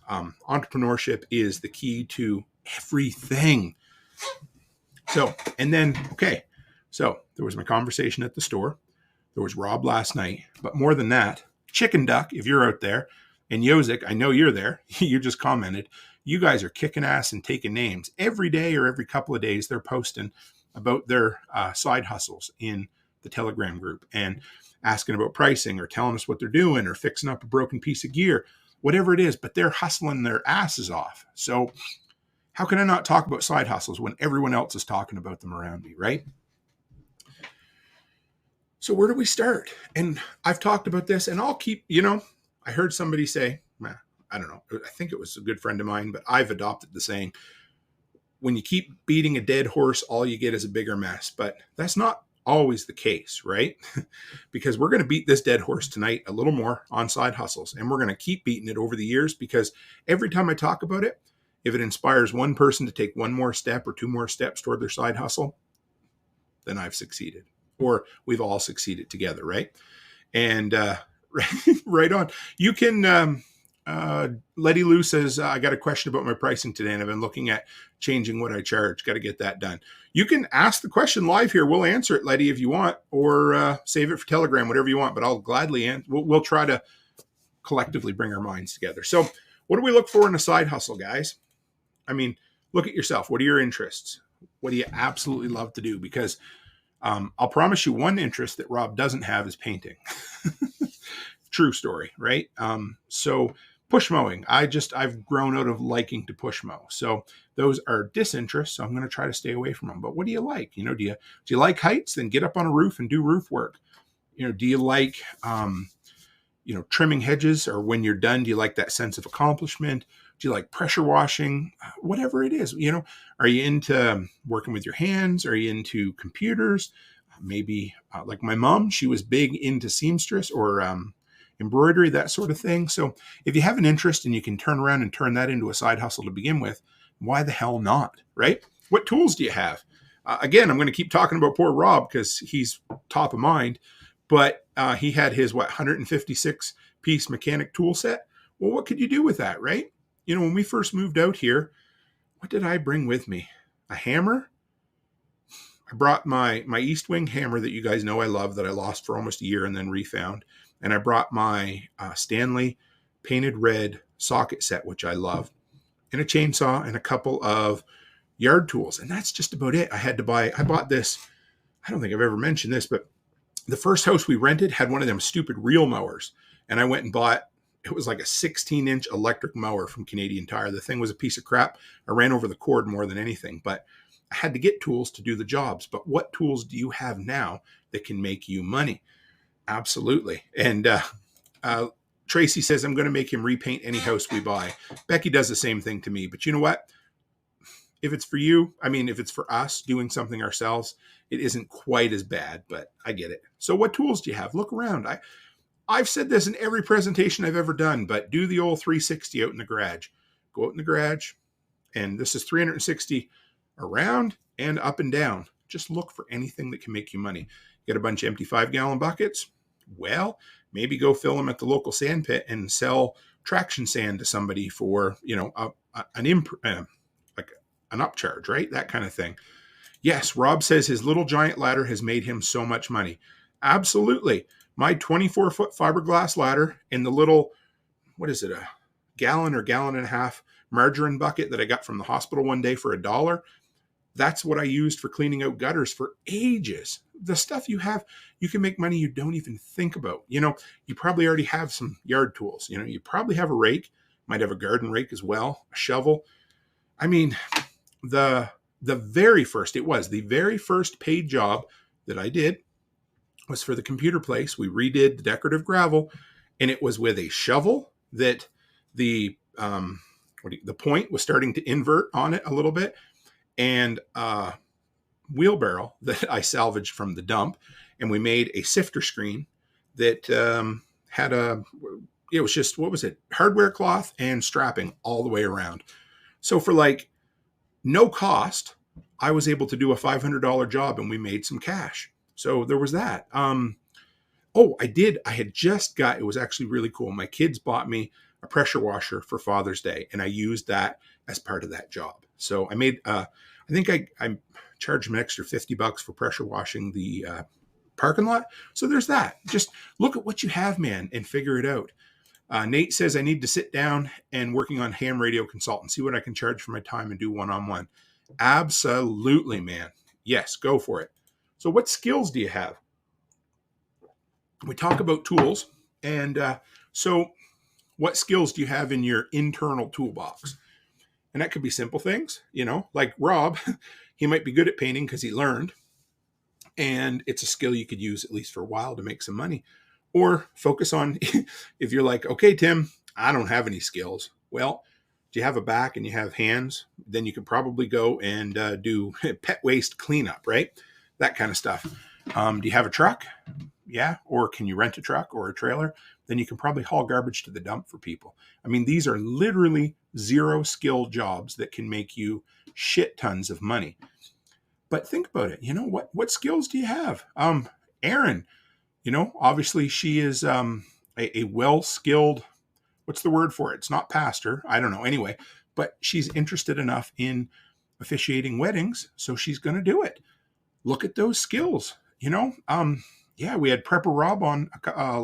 [SPEAKER 6] Entrepreneurship is the key to everything. So, and then, okay. So there was my conversation at the store. There was Rob last night, but more than that, Chicken Duck, if you're out there, and Yozik, I know you're there. You just commented. You guys are kicking ass and taking names. Every day or every couple of days, they're posting about their side hustles in the Telegram group and asking about pricing or telling us what they're doing or fixing up a broken piece of gear, whatever it is, but they're hustling their asses off. So how can I not talk about side hustles when everyone else is talking about them around me, right? So where do we start? And I've talked about this, and I'll keep, I heard somebody say, I don't know, I think it was a good friend of mine, but I've adopted the saying, when you keep beating a dead horse, all you get is a bigger mess. But that's not always the case, right? Because we're going to beat this dead horse tonight a little more on side hustles, and we're going to keep beating it over the years, because every time I talk about it, if it inspires one person to take one more step or 2 more steps toward their side hustle, then I've succeeded. Or we've all succeeded together, right? And right on. You can, Letty Lou says, I got a question about my pricing today, and I've been looking at changing what I charge. Got to get that done. You can ask the question live here. We'll answer it, Letty, if you want, or save it for Telegram, whatever you want. But I'll gladly answer. We'll try to collectively bring our minds together. So what do we look for in a side hustle, guys? I mean, look at yourself. What are your interests? What do you absolutely love to do? Because I'll promise you one interest that Rob doesn't have is painting. True story, right? So push mowing. I've grown out of liking to push mow. So those are disinterests. So I'm going to try to stay away from them. But what do you like? Do you like heights? Then get up on a roof and do roof work. Do you like, trimming hedges, or when you're done, do you like that sense of accomplishment? Do you like pressure washing? Whatever it is, are you into working with your hands? Are you into computers? Maybe like my mom, she was big into seamstress or embroidery, that sort of thing. So if you have an interest and you can turn around and turn that into a side hustle to begin with, why the hell not, right? What tools do you have? Again, I'm going to keep talking about poor Rob because he's top of mind, but he had his, 156 piece mechanic tool set. Well, what could you do with that, right? When we first moved out here, what did I bring with me? A hammer. I brought my East Wing hammer that you guys know I love, that I lost for almost a year and then refound. And I brought my Stanley painted red socket set, which I love, and a chainsaw and a couple of yard tools. And that's just about it. I bought this. I don't think I've ever mentioned this, but the first house we rented had one of them stupid reel mowers. And I went and bought, it was like a 16-inch electric mower from Canadian Tire. The thing was a piece of crap. I ran over the cord more than anything, but I had to get tools to do the jobs. But what tools do you have now that can make you money? Absolutely. And Tracy says, I'm going to make him repaint any house we buy. Becky does the same thing to me. But you know what? If it's for you, if it's for us doing something ourselves, it isn't quite as bad, but I get it. So what tools do you have? Look around. I've said this in every presentation I've ever done, but do the old 360 out in the garage. Go out in the garage, and this is 360 around and up and down. Just look for anything that can make you money. Get a bunch of empty 5-gallon buckets. Well, maybe go fill them at the local sand pit and sell traction sand to somebody for, an upcharge, right? That kind of thing. Yes, Rob says his little giant ladder has made him so much money. Absolutely. My 24-foot fiberglass ladder and the little, what is it, a gallon or gallon and a half margarine bucket that I got from the hospital one day for $1. That's what I used for cleaning out gutters for ages. The stuff you have, you can make money you don't even think about. You know, you probably already have some yard tools. You know, you probably have a rake, might have a garden rake as well, a shovel. I mean, the very first paid job that I did was for the computer place. We redid the decorative gravel, and it was with a shovel that the point was starting to invert on it a little bit, and a wheelbarrow that I salvaged from the dump, and we made a sifter screen that had it was just, what was it, hardware cloth and strapping all the way around. So for like no cost, I was able to do a $500 job, and we made some cash. So there was that. I had just got, it was actually really cool. My kids bought me a pressure washer for Father's Day, and I used that as part of that job. So I made, I think I charged them an extra $50 for pressure washing the parking lot. So there's that. Just look at what you have, man, and figure it out. Nate says I need to sit down and working on ham radio consultant, see what I can charge for my time and do one-on-one. Absolutely, man. Yes, go for it. So what skills do you have? We talk about tools. And so what skills do you have in your internal toolbox? And that could be simple things, you know, like Rob, he might be good at painting because he learned. And it's a skill you could use at least for a while to make some money. Or focus on, if you're like, okay, Tim, I don't have any skills. Well, do you have a back and you have hands? Then you could probably go and do pet waste cleanup, right? That kind of stuff. Do you have a truck? Yeah. Or can you rent a truck or a trailer? Then you can probably haul garbage to the dump for people. I mean, these are literally zero skill jobs that can make you shit tons of money. But think about it. You know, what skills do you have? Erin, you know, obviously she is a well-skilled, what's the word for it? It's not pastor. I don't know. Anyway, but she's interested enough in officiating weddings, so she's going to do it. Look at those skills, you know? Yeah, we had Prepper Rob on,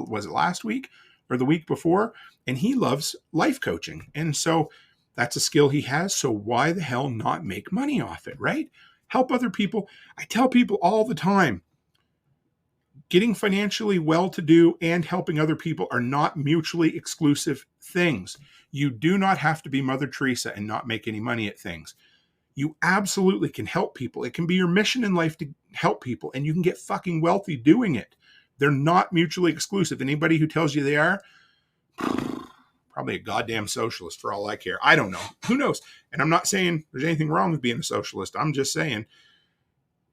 [SPEAKER 6] was it last week or the week before? And he loves life coaching. And so that's a skill he has. So why the hell not make money off it, right? Help other people. I tell people all the time, getting financially well-to-do and helping other people are not mutually exclusive things. You do not have to be Mother Teresa and not make any money at things. You absolutely can help people. It can be your mission in life to help people, and you can get fucking wealthy doing it. They're not mutually exclusive. Anybody who tells you they are, probably a goddamn socialist for all I care. I don't know. Who knows? And I'm not saying there's anything wrong with being a socialist. I'm just saying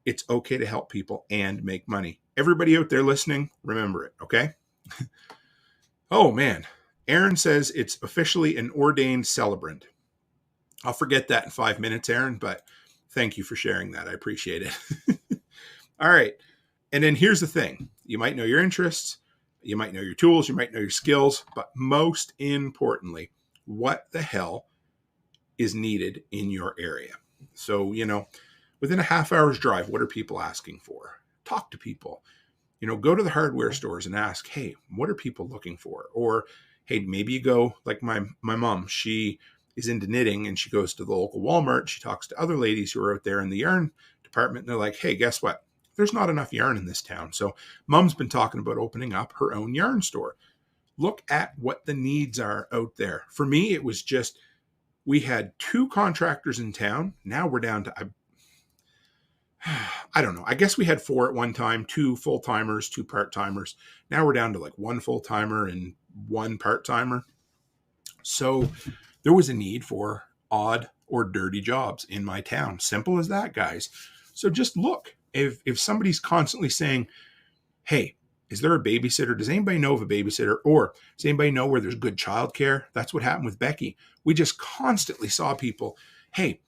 [SPEAKER 6] it's okay to help people and make money. Everybody out there listening, remember it, okay? Oh, man. Aaron says it's officially an ordained celebrant. I'll forget that in 5 minutes, Aaron, but thank you for sharing that. I appreciate it. All right. And then here's the thing. You might know your interests. You might know your tools. You might know your skills. But most importantly, what the hell is needed in your area? So, you know, within a half hour's drive, what are people asking for? Talk to people. You know, go to the hardware stores and ask, hey, what are people looking for? Or, hey, maybe you go, like my mom, she is into knitting and she goes to the local Walmart. She talks to other ladies who are out there in the yarn department. And they're like, hey, guess what? There's not enough yarn in this town. So mom's been talking about opening up her own yarn store. Look at what the needs are out there. For me, it was just, we had 2 contractors in town. Now we're down to, I don't know. I guess we had 4 at one time, 2 full-timers, 2 part-timers. Now we're down to like 1 full-timer and 1 part-timer. So there was a need for odd or dirty jobs in my town. Simple as that, guys. So just look. If somebody's constantly saying, hey, is there a babysitter? Does anybody know of a babysitter? Or does anybody know where there's good childcare? That's what happened with Becky. We just constantly saw people, hey,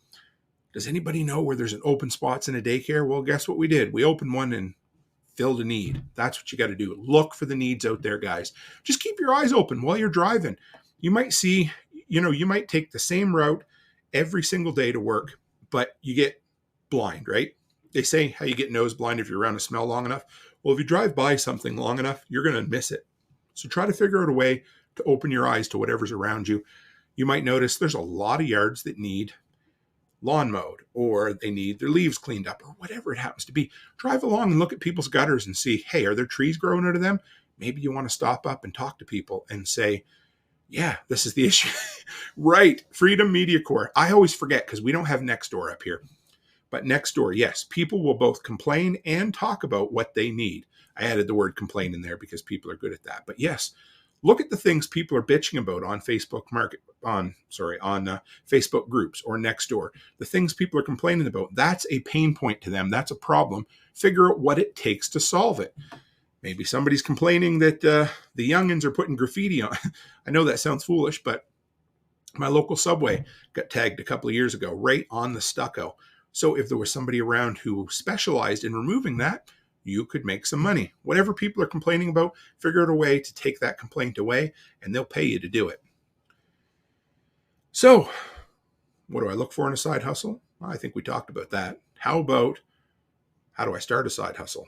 [SPEAKER 6] does anybody know where there's an open spots in a daycare? Well, guess what we did? We opened one and filled a need. That's what you got to do. Look for the needs out there, guys. Just keep your eyes open while you're driving. You might see, you know, you might take the same route every single day to work, but you get blind, right? They say how you get nose blind if you're around a smell long enough. Well, if you drive by something long enough, you're going to miss it. So try to figure out a way to open your eyes to whatever's around you. You might notice there's a lot of yards that need lawn mowed, or they need their leaves cleaned up, or whatever it happens to be. Drive along and look at people's gutters and see, hey, are there trees growing out of them? Maybe you want to stop up and talk to people and say, yeah, this is the issue. Right. Freedom Media Corps. I always forget because we don't have NOSTR up here. But NOSTR, yes, people will both complain and talk about what they need. I added the word complain in there because people are good at that. But yes, look at the things people are bitching about on Facebook Facebook groups or Nextdoor. The things people are complaining about, that's a pain point to them. That's a problem. Figure out what it takes to solve it. Maybe somebody's complaining that the youngins are putting graffiti on. I know that sounds foolish, but my local Subway got tagged a couple of years ago right on the stucco. So if there was somebody around who specialized in removing that, you could make some money. Whatever people are complaining about, figure out a way to take that complaint away, and they'll pay you to do it. So, what do I look for in a side hustle? Well, I think we talked about that. How do I start a side hustle?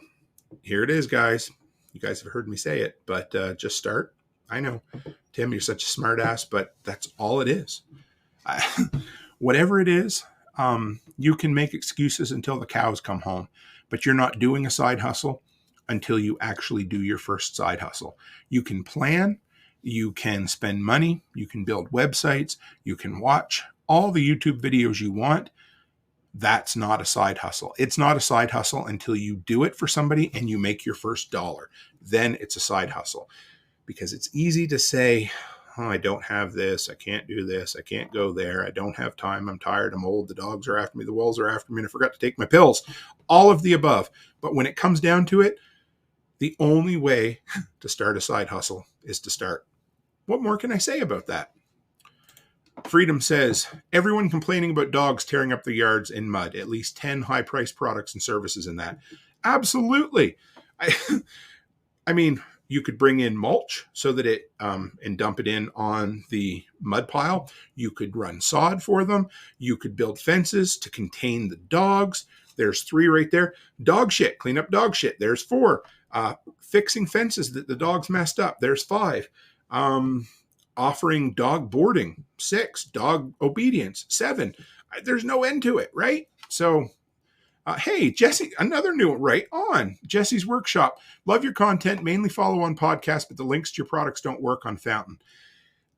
[SPEAKER 6] Here it is, guys. You guys have heard me say it, but just start. I know, Tim, you're such a smart ass, but that's all it is. Whatever it is, you can make excuses until the cows come home, but you're not doing a side hustle until you actually do your first side hustle. You can plan, you can spend money, you can build websites, you can watch all the YouTube videos you want. That's not a side hustle. It's not a side hustle until you do it for somebody and you make your first dollar. Then it's a side hustle, because it's easy to say, oh, I don't have this. I can't do this. I can't go there. I don't have time. I'm tired. I'm old. The dogs are after me. The wolves are after me. And I forgot to take my pills. All of the above. But when it comes down to it, the only way to start a side hustle is to start. What more can I say about that? Freedom says, everyone complaining about dogs tearing up their yards in mud, at least 10 high-priced products and services in that. Absolutely. I mean, you could bring in mulch so that it and dump it in on the mud pile. You could run sod for them. You could build fences to contain the dogs. There's 3 right there. Dog shit, clean up dog shit. There's 4. Fixing fences that the dogs messed up. There's 5. Offering dog boarding, 6, dog obedience, 7. There's no end to it, right? So, hey, Jesse, another new one, right on. Jesse's Workshop. Love your content, mainly follow on podcasts, but the links to your products don't work on Fountain.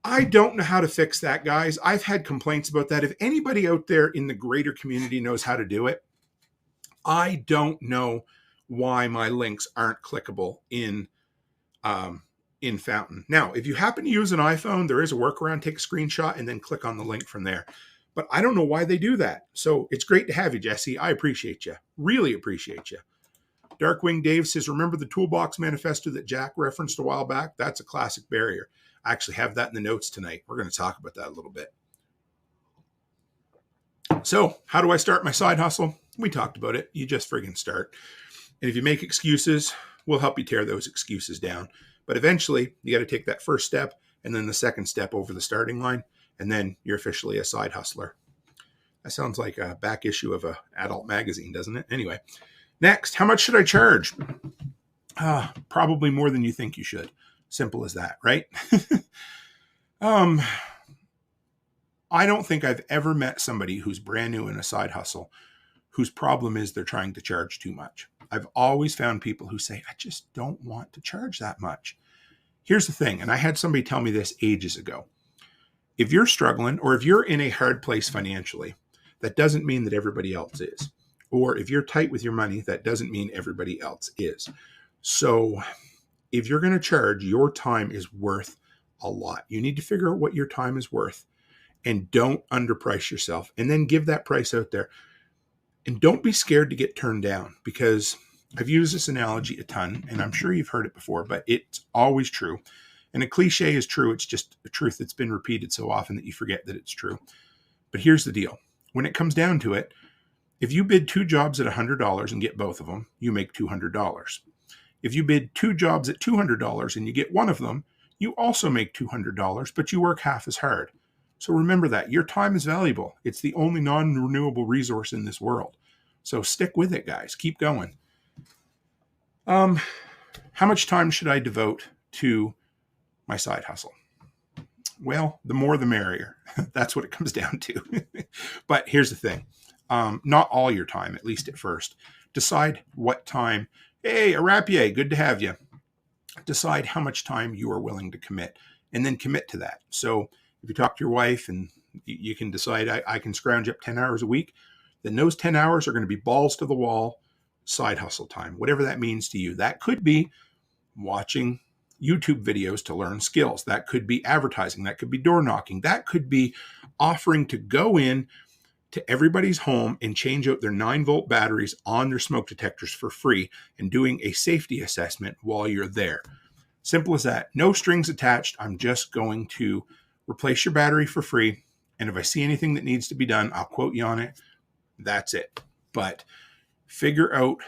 [SPEAKER 6] I don't know how to fix that, guys. I've had complaints about that. If anybody out there in the greater community knows how to do it, I don't know why my links aren't clickable in Fountain. Now, if you happen to use an iPhone, there is a workaround. Take a screenshot and then click on the link from there. But I don't know why they do that. So it's great to have you, Jesse. I appreciate you. Really appreciate you. Darkwing Dave says, remember the toolbox manifesto that Jack referenced a while back? That's a classic barrier. I actually have that in the notes tonight. We're going to talk about that a little bit. So how do I start my side hustle? We talked about it. You just friggin' start. And if you make excuses, we'll help you tear those excuses down. But eventually, you got to take that first step and then the second step over the starting line, and then you're officially a side hustler. That sounds like a back issue of an adult magazine, doesn't it? Anyway, next, how much should I charge? Probably more than you think you should. Simple as that, right? I don't think I've ever met somebody who's brand new in a side hustle whose problem is they're trying to charge too much. I've always found people who say, I just don't want to charge that much. Here's the thing, and I had somebody tell me this ages ago. If you're struggling, or if you're in a hard place financially, that doesn't mean that everybody else is. Or if you're tight with your money, that doesn't mean everybody else is. So if you're going to charge, your time is worth a lot. You need to figure out what your time is worth, and don't underprice yourself, and then give that price out there. And don't be scared to get turned down, because I've used this analogy a ton, and I'm sure you've heard it before, but it's always true. And a cliche is true. It's just a truth that's been repeated so often that you forget that it's true. But here's the deal. When it comes down to it, if you bid 2 jobs at $100 and get both of them, you make $200. If you bid 2 jobs at $200 and you get one of them, you also make $200, but you work half as hard. So remember that your time is valuable. It's the only non-renewable resource in this world. So stick with it, guys. Keep going. How much time should I devote to my side hustle? Well, the more the merrier. That's what it comes down to. But here's the thing. Not all your time, at least at first. Decide what time. Hey, Arapier, good to have you. Decide how much time you are willing to commit, and then commit to that. So if you talk to your wife and you can decide I can scrounge up 10 hours a week, then those 10 hours are going to be balls to the wall side hustle time, whatever that means to you. That could be watching YouTube videos to learn skills. That could be advertising. That could be door knocking. That could be offering to go in to everybody's home and change out their 9-volt batteries on their smoke detectors for free and doing a safety assessment while you're there. Simple as that. No strings attached. I'm just going to replace your battery for free. And if I see anything that needs to be done, I'll quote you on it. That's it. But figure out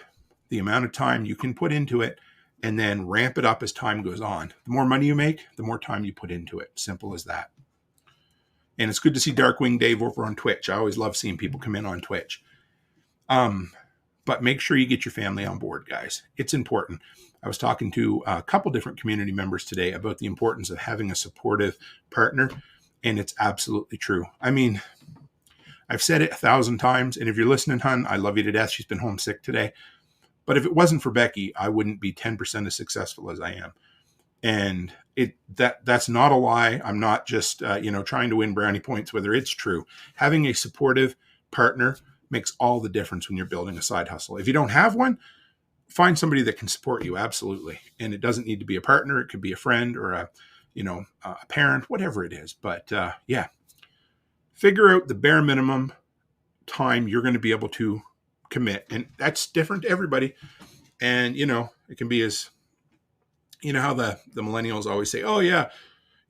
[SPEAKER 6] the amount of time you can put into it and then ramp it up as time goes on. The more money you make, the more time you put into it. Simple as that. And it's good to see Darkwing Dave over on Twitch. I always love seeing people come in on Twitch. But make sure you get your family on board, guys. It's important. I was talking to a couple different community members today about the importance of having a supportive partner, and it's absolutely true. I mean, I've said it 1,000 times, and if you're listening, hon, I love you to death. She's been homesick today. But if it wasn't for Becky, I wouldn't be 10% as successful as I am. And that's not a lie. I'm not just trying to win brownie points, whether it's true. Having a supportive partner makes all the difference when you're building a side hustle. If you don't have one, find somebody that can support you. Absolutely. And it doesn't need to be a partner. It could be a friend or a parent, whatever it is. But figure out the bare minimum time you're going to be able to commit. And that's different to everybody. And, it can be as, how the millennials always say, oh yeah,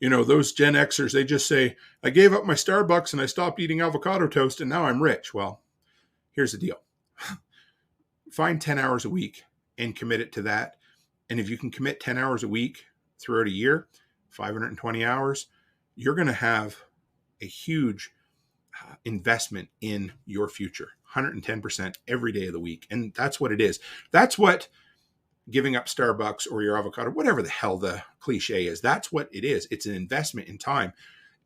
[SPEAKER 6] those Gen Xers, they just say, I gave up my Starbucks and I stopped eating avocado toast and now I'm rich. Well, here's the deal. Find 10 hours a week and commit it to that. And if you can commit 10 hours a week throughout a year, 520 hours, you're going to have a huge investment in your future, 110% every day of the week. And that's what it is. That's what giving up Starbucks or your avocado, whatever the hell the cliche is, that's what it is. It's an investment in time.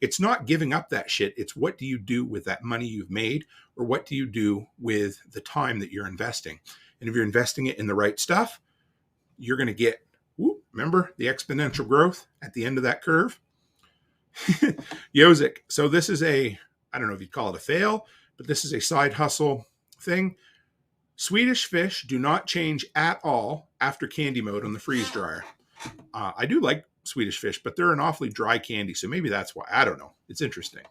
[SPEAKER 6] It's not giving up that shit. It's what do you do with that money you've made, or what do you do with the time that you're investing? And if you're investing it in the right stuff, you're going to get, remember the exponential growth at the end of that curve? Yozik. So this is I don't know if you'd call it a fail, but this is a side hustle thing. Swedish fish do not change at all after candy mode on the freeze dryer. I do like Swedish fish, but they're an awfully dry candy, so maybe that's why. I don't know. It's interesting.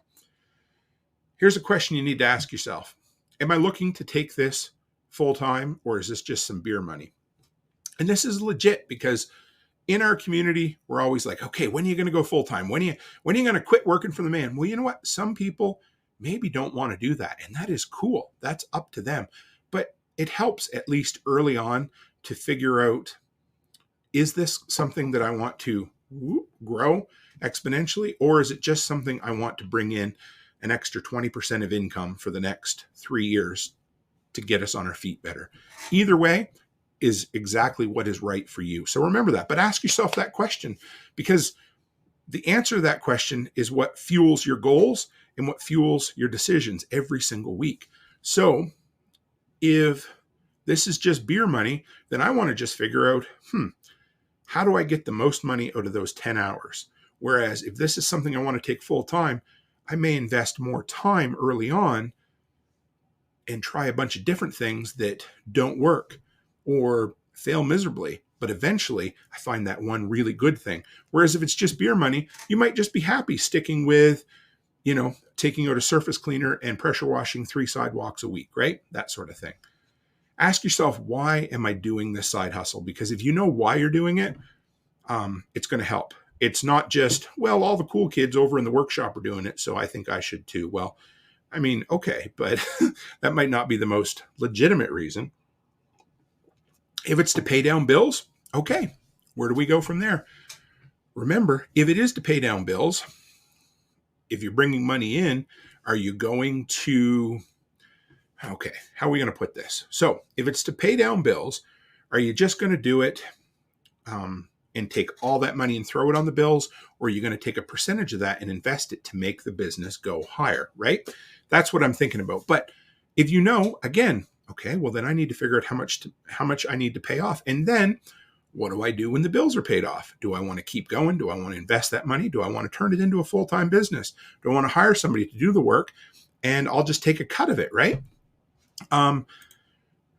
[SPEAKER 6] Here's a question you need to ask yourself. Am I looking to take this full-time, or is this just some beer money? And this is legit, because in our community, we're always like, okay, when are you going to go full-time? When are you going to quit working for the man? Well, you know what? Some people maybe don't want to do that, and that is cool. That's up to them. But it helps, at least early on, to figure out, is this something that I want to grow exponentially, or is it just something I want to bring in an extra 20% of income for the next 3 years to get us on our feet better? Either way is exactly what is right for you. So remember that, but ask yourself that question, because the answer to that question is what fuels your goals and what fuels your decisions every single week. So if this is just beer money, then I want to just figure out, how do I get the most money out of those 10 hours? Whereas if this is something I want to take full time, I may invest more time early on and try a bunch of different things that don't work or fail miserably. But eventually I find that one really good thing. Whereas if it's just beer money, you might just be happy sticking with, taking out a surface cleaner and pressure washing 3 sidewalks a week, right? That sort of thing. Ask yourself, why am I doing this side hustle? Because if you know why you're doing it, it's going to help. It's not just, well, all the cool kids over in the workshop are doing it, so I think I should too. Well, I mean, okay, but that might not be the most legitimate reason. If it's to pay down bills, okay, where do we go from there? Remember, if it is to pay down bills, if you're bringing money in, are you going to, okay, how are we going to put this? So if it's to pay down bills, are you just going to do it and take all that money and throw it on the bills? Or are you going to take a percentage of that and invest it to make the business go higher, right? That's what I'm thinking about. But if you know, again, okay, well then I need to figure out how much I need to pay off. And then what do I do when the bills are paid off? Do I want to keep going? Do I want to invest that money? Do I want to turn it into a full-time business? Do I want to hire somebody to do the work and I'll just take a cut of it, right?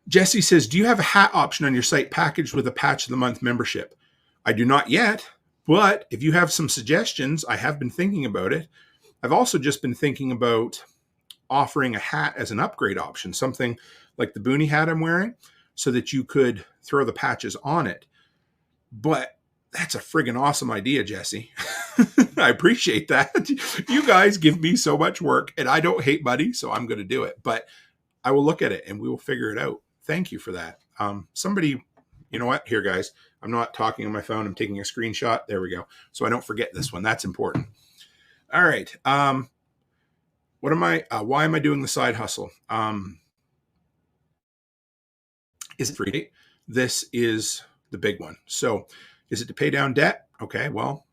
[SPEAKER 6] Jesse says, do you have a hat option on your site packaged with a patch of the month membership? I do not yet, but if you have some suggestions, I have been thinking about it. I've also just been thinking about offering a hat as an upgrade option, something like the Boonie hat I'm wearing, so that you could throw the patches on it. But that's a friggin' awesome idea, Jesse. I appreciate that. You guys give me so much work, and I don't hate money, so I'm going to do it. But I will look at it, and we will figure it out. Thank you for that. Somebody, you know what? Here, guys, I'm not talking on my phone. I'm taking a screenshot. There we go. So I don't forget this one. That's important. All right. What am I? Why am I doing the side hustle? Is it free? This is the big one. So is it to pay down debt? Okay, well,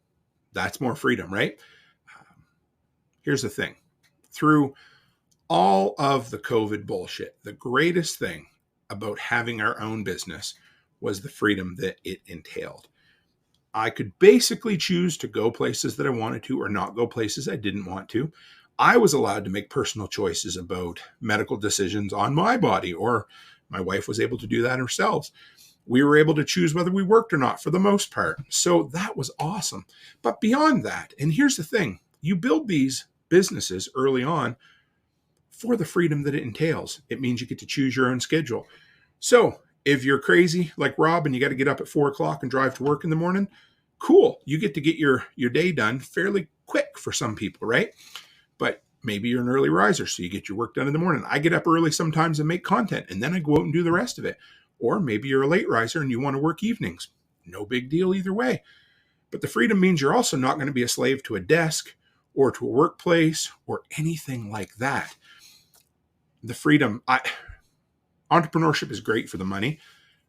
[SPEAKER 6] that's more freedom, right? Here's the thing. Through all of the COVID bullshit, the greatest thing about having our own business was the freedom that it entailed. I could basically choose to go places that I wanted to or not go places I didn't want to. I was allowed to make personal choices about medical decisions on my body, or my wife was able to do that herself. We were able to choose whether we worked or not for the most part. So that was awesome. But beyond that, and here's the thing, you build these businesses early on for the freedom that it entails. It means you get to choose your own schedule. So if you're crazy like Rob and you got to get up at 4:00 and drive to work in the morning, cool. You get to get your day done fairly quick for some people, right? But maybe you're an early riser, so you get your work done in the morning. I get up early sometimes and make content, and then I go out and do the rest of it. Or maybe you're a late riser and you want to work evenings. No big deal either way. But the freedom means you're also not going to be a slave to a desk or to a workplace or anything like that. The freedom, entrepreneurship is great for the money,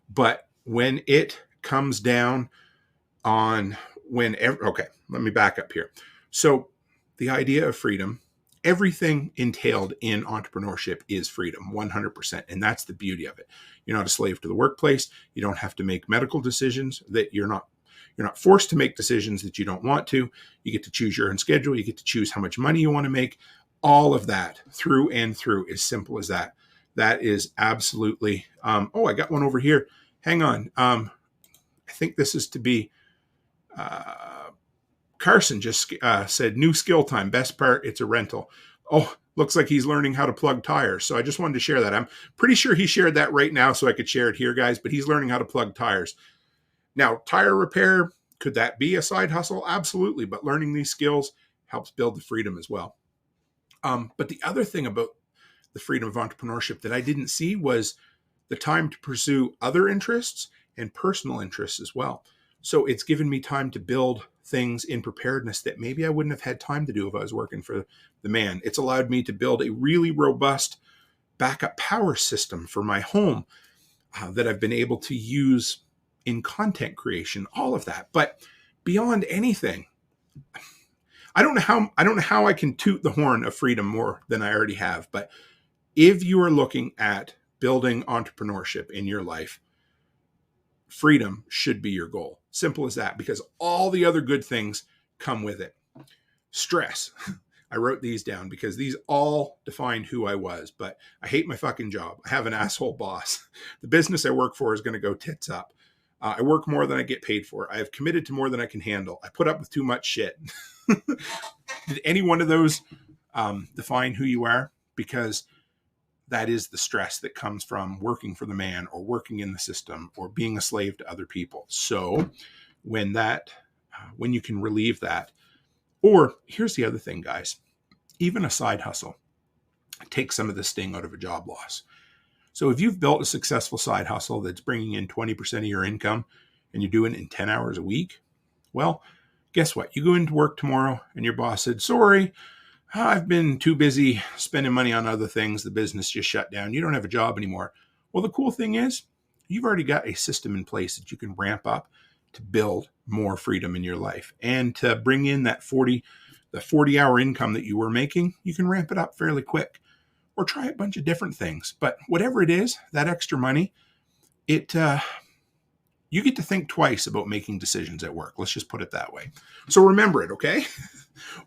[SPEAKER 6] but when it comes down on okay, let me back up here. So the idea of freedom, everything entailed in entrepreneurship is freedom, 100%. And that's the beauty of it. You're not a slave to the workplace. You don't have to make medical decisions that you're not forced to make decisions that you don't want to. You get to choose your own schedule. You get to choose how much money you want to make. All of that through and through, as simple as that. That is absolutely, oh, I got one over here. Hang on. I think this is to be, Carson just said, new skill time. Best part, it's a rental. Oh, looks like he's learning how to plug tires. So I just wanted to share that. I'm pretty sure he shared that right now so I could share it here, guys, but he's learning how to plug tires. Now, tire repair, could that be a side hustle? Absolutely. But learning these skills helps build the freedom as well. But the other thing about the freedom of entrepreneurship that I didn't see was the time to pursue other interests and personal interests as well. So it's given me time to build things in preparedness that maybe I wouldn't have had time to do if I was working for the man. It's allowed me to build a really robust backup power system for my home that I've been able to use in content creation, all of that. But beyond anything, I don't know how I can toot the horn of freedom more than I already have. But if you are looking at building entrepreneurship in your life, freedom should be your goal. Simple as that, because all the other good things come with it. Stress. I wrote these down because these all defined who I was, but I hate my fucking job. I have an asshole boss. The business I work for is going to go tits up. I work more than I get paid for. I have committed to more than I can handle. I put up with too much shit. Did any one of those define who you are? Because that is the stress that comes from working for the man or working in the system or being a slave to other people. So when you can relieve that, or here's the other thing, guys, even a side hustle takes some of the sting out of a job loss. So if you've built a successful side hustle that's bringing in 20% of your income and you're doing it in 10 hours a week, well, Guess what? You go into work tomorrow and your boss said, sorry, I've been too busy spending money on other things. The business just shut down. You don't have a job anymore. Well, the cool thing is you've already got a system in place that you can ramp up to build more freedom in your life and to bring in that 40-hour income that you were making. You can ramp it up fairly quick or try a bunch of different things. But whatever it is, that extra money, you get to think twice about making decisions at work. Let's just put it that way. So remember it, okay?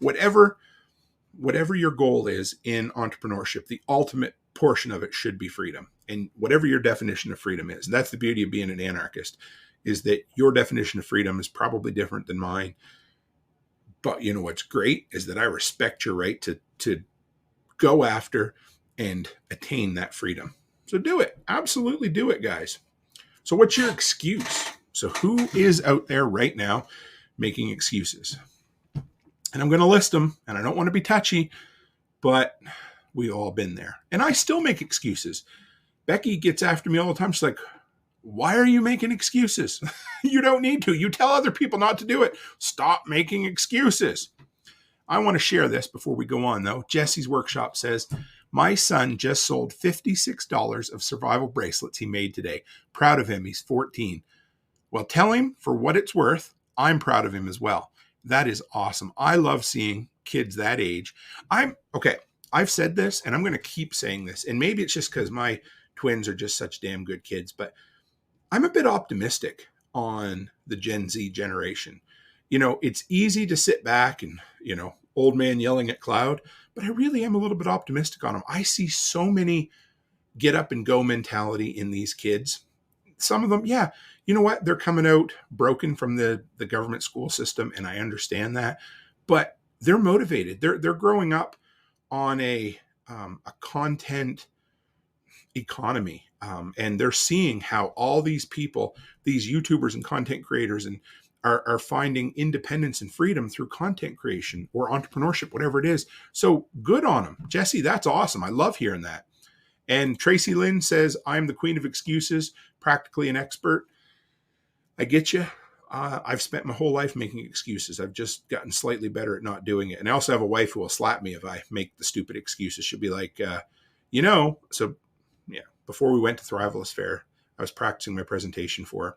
[SPEAKER 6] Whatever your goal is in entrepreneurship, the ultimate portion of it should be freedom. And whatever your definition of freedom is, and that's the beauty of being an anarchist, is that your definition of freedom is probably different than mine. But you know what's great is that I respect your right to go after and attain that freedom. So do it. Absolutely do it, guys. So what's your excuse? So who is out there right now making excuses? And I'm going to list them, and I don't want to be touchy, but we've all been there. And I still make excuses. Becky gets after me all the time. She's like, why are you making excuses? You don't need to. You tell other people not to do it. Stop making excuses. I want to share this before we go on, though. Jesse's Workshop says, my son just sold $56 of survival bracelets he made today. Proud of him. He's 14. Well, tell him for what it's worth, I'm proud of him as well. That is awesome. I love seeing kids that age. I've said this, and I'm going to keep saying this, and maybe it's just because my twins are just such damn good kids, but I'm a bit optimistic on the Gen Z generation. You know, it's easy to sit back and, old man yelling at cloud, but I really am a little bit optimistic on them. I see so many get up and go mentality in these kids. Some of them, yeah, you know what? They're coming out broken from the government school system, and I understand that, but they're motivated. They're growing up on a content economy, and they're seeing how all these people, these YouTubers and content creators, and are finding independence and freedom through content creation or entrepreneurship, whatever it is. So good on them. Jesse, that's awesome. I love hearing that. And Tracy Lynn says, I'm the queen of excuses, practically an expert. I get you. I've spent my whole life making excuses. I've just gotten slightly better at not doing it. And I also have a wife who will slap me if I make the stupid excuses. She'll be like, so yeah, before we went to Thrivalist Fair, I was practicing my presentation for her.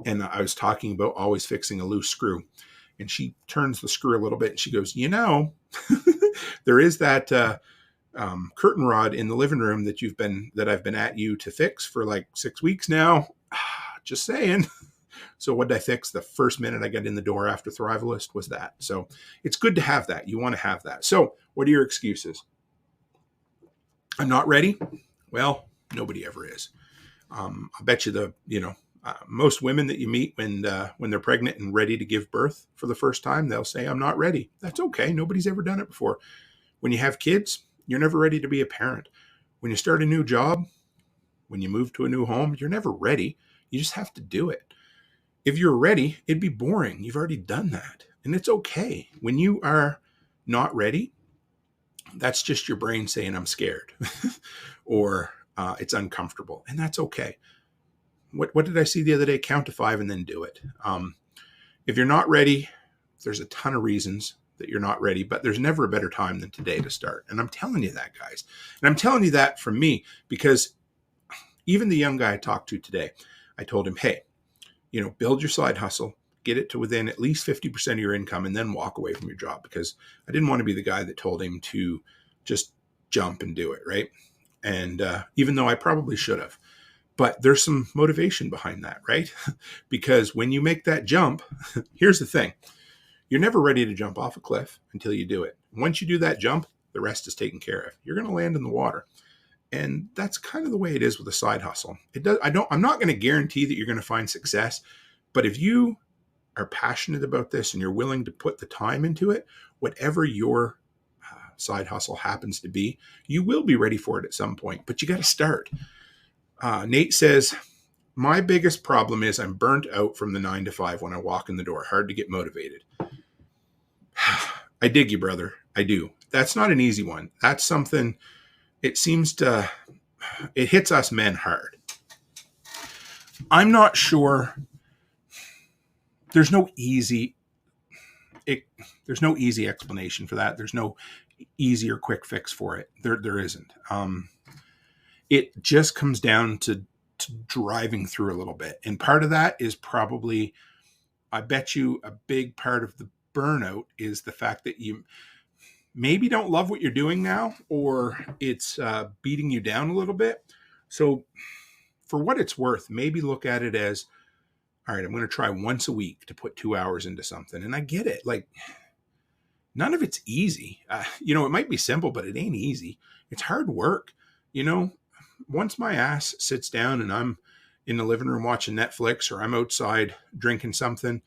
[SPEAKER 6] And I was talking about always fixing a loose screw. And she turns the screw a little bit and she goes, there is that curtain rod in the living room that I've been at you to fix for like 6 weeks now. Just saying. So what did I fix? The first minute I got in the door after Thrivalist was that. So it's good to have that. You want to have that. So what are your excuses? I'm not ready. Well, nobody ever is. I bet you most women that you meet when they're pregnant and ready to give birth for the first time, they'll say, I'm not ready. That's okay. Nobody's ever done it before. When you have kids, you're never ready to be a parent. When you start a new job, when you move to a new home, you're never ready. You just have to do it. If you're ready, it'd be boring. You've already done that. And it's okay. When you are not ready, that's just your brain saying, I'm scared or it's uncomfortable. And that's okay. What did I see the other day? Count to 5 and then do it. If you're not ready, there's a ton of reasons that you're not ready, but there's never a better time than today to start. And I'm telling you that, guys. And I'm telling you that from me, because even the young guy I talked to today, I told him, hey, build your side hustle, get it to within at least 50% of your income, and then walk away from your job, because I didn't want to be the guy that told him to just jump and do it, right? And even though I probably should have. But there's some motivation behind that, right? Because when you make that jump, here's the thing. You're never ready to jump off a cliff until you do it. Once you do that jump, the rest is taken care of. You're going to land in the water. And that's kind of the way it is with a side hustle. I'm not going to guarantee that you're going to find success, but if you are passionate about this and you're willing to put the time into it, whatever your side hustle happens to be, you will be ready for it at some point, but you got to start. Nate says, my biggest problem is I'm burnt out from the 9 to 5 when I walk in the door. Hard to get motivated. I dig you, brother. I do. That's not an easy one. That's something, it hits us men hard. I'm not sure. There's no easy there's no easy explanation for that. There's no easy or quick fix for it. There isn't. It just comes down to driving through a little bit. And part of that is probably, I bet you a big part of the burnout is the fact that you maybe don't love what you're doing now, or it's beating you down a little bit. So for what it's worth, maybe look at it as, all right, I'm going to try once a week to put 2 hours into something. And I get it. Like, none of it's easy. It might be simple, but it ain't easy. It's hard work. Once my ass sits down and I'm in the living room watching Netflix, or I'm outside drinking something,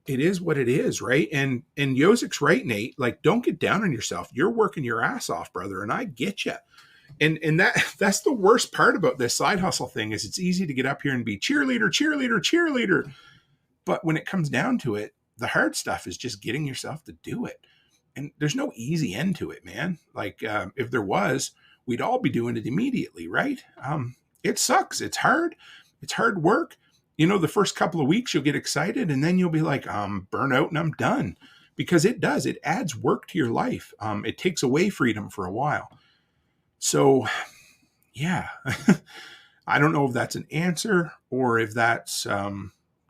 [SPEAKER 6] it is what it is, right? And Yosik's right, Nate. Like, don't get down on yourself. You're working your ass off, brother, and I get you. And that's the worst part about this side hustle thing, is it's easy to get up here and be cheerleader. But when it comes down to it, the hard stuff is just getting yourself to do it. And there's no easy end to it, man. Like, if there was, we'd all be doing it immediately, right? It sucks. It's hard. It's hard work. The first couple of weeks you'll get excited, and then you'll be like, I'm burnt out and I'm done. Because it does. It adds work to your life. It takes away freedom for a while. So, yeah, I don't know if that's an answer or if that's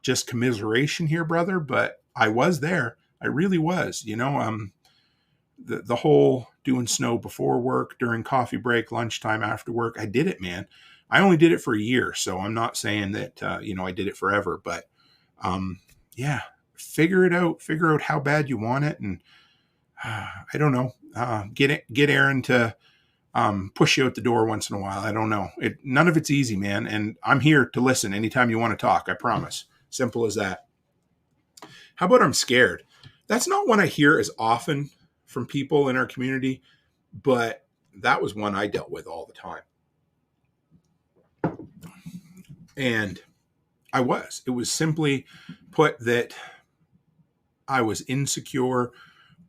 [SPEAKER 6] just commiseration here, brother, but I was there. I really was. The whole doing snow before work, during coffee break, lunchtime, after work, I did it, man. I only did it for a year, so I'm not saying that, I did it forever, but yeah, figure it out. Figure out how bad you want it. And I don't know, get Aaron to push you out the door once in a while. I don't know. None of it's easy, man. And I'm here to listen anytime you want to talk. I promise. Simple as that. How about I'm scared? That's not one I hear as often from people in our community, but that was one I dealt with all the time. And it was simply put that I was insecure,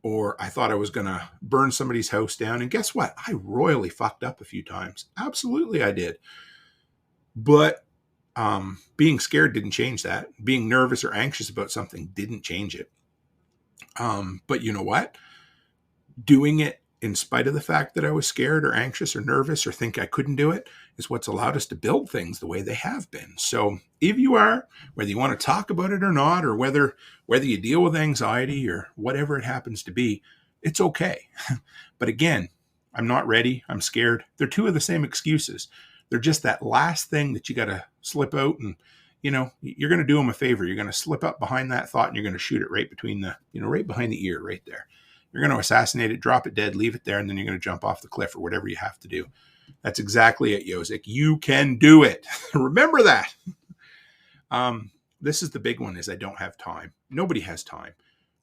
[SPEAKER 6] or I thought I was going to burn somebody's house down. And guess what? I royally fucked up a few times. Absolutely, I did. But being scared didn't change that. Being nervous or anxious about something didn't change it. But you know what? Doing it in spite of the fact that I was scared or anxious or nervous or think I couldn't do it is what's allowed us to build things the way they have been. So if you are, whether you want to talk about it or not, or whether you deal with anxiety or whatever it happens to be, it's okay. But again, I'm not ready. I'm scared. They're two of the same excuses. They're just that last thing that you got to slip out, and you're going to do them a favor. You're going to slip up behind that thought and you're going to shoot it right between right behind the ear right there. You're going to assassinate it, drop it dead, leave it there, and then you're going to jump off the cliff or whatever you have to do. That's exactly it, Yosik. You can do it. Remember that. This is the big one, is I don't have time. Nobody has time.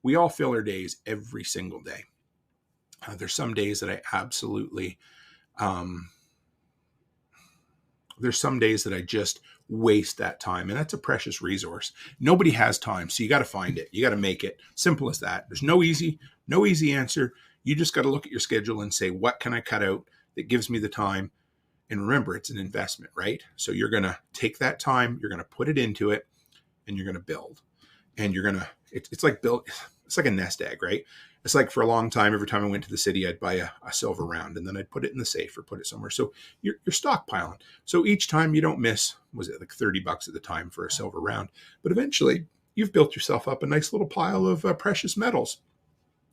[SPEAKER 6] We all fill our days every single day. There's some days that I absolutely, there's some days that I just waste that time, and that's a precious resource. Nobody has time, so you got to find it. You got to make it. Simple as that. There's no easy answer. You just got to look at your schedule and say, what can I cut out that gives me the time? And remember, it's an investment, right? So you're going to take that time, you're going to put it into it, and you're going to build. And you're going to, it's like a nest egg, right? It's like, for a long time, every time I went to the city, I'd buy a silver round, and then I'd put it in the safe or put it somewhere. So you're stockpiling. So each time you don't miss, was it like $30 at the time for a silver round? But eventually you've built yourself up a nice little pile of precious metals.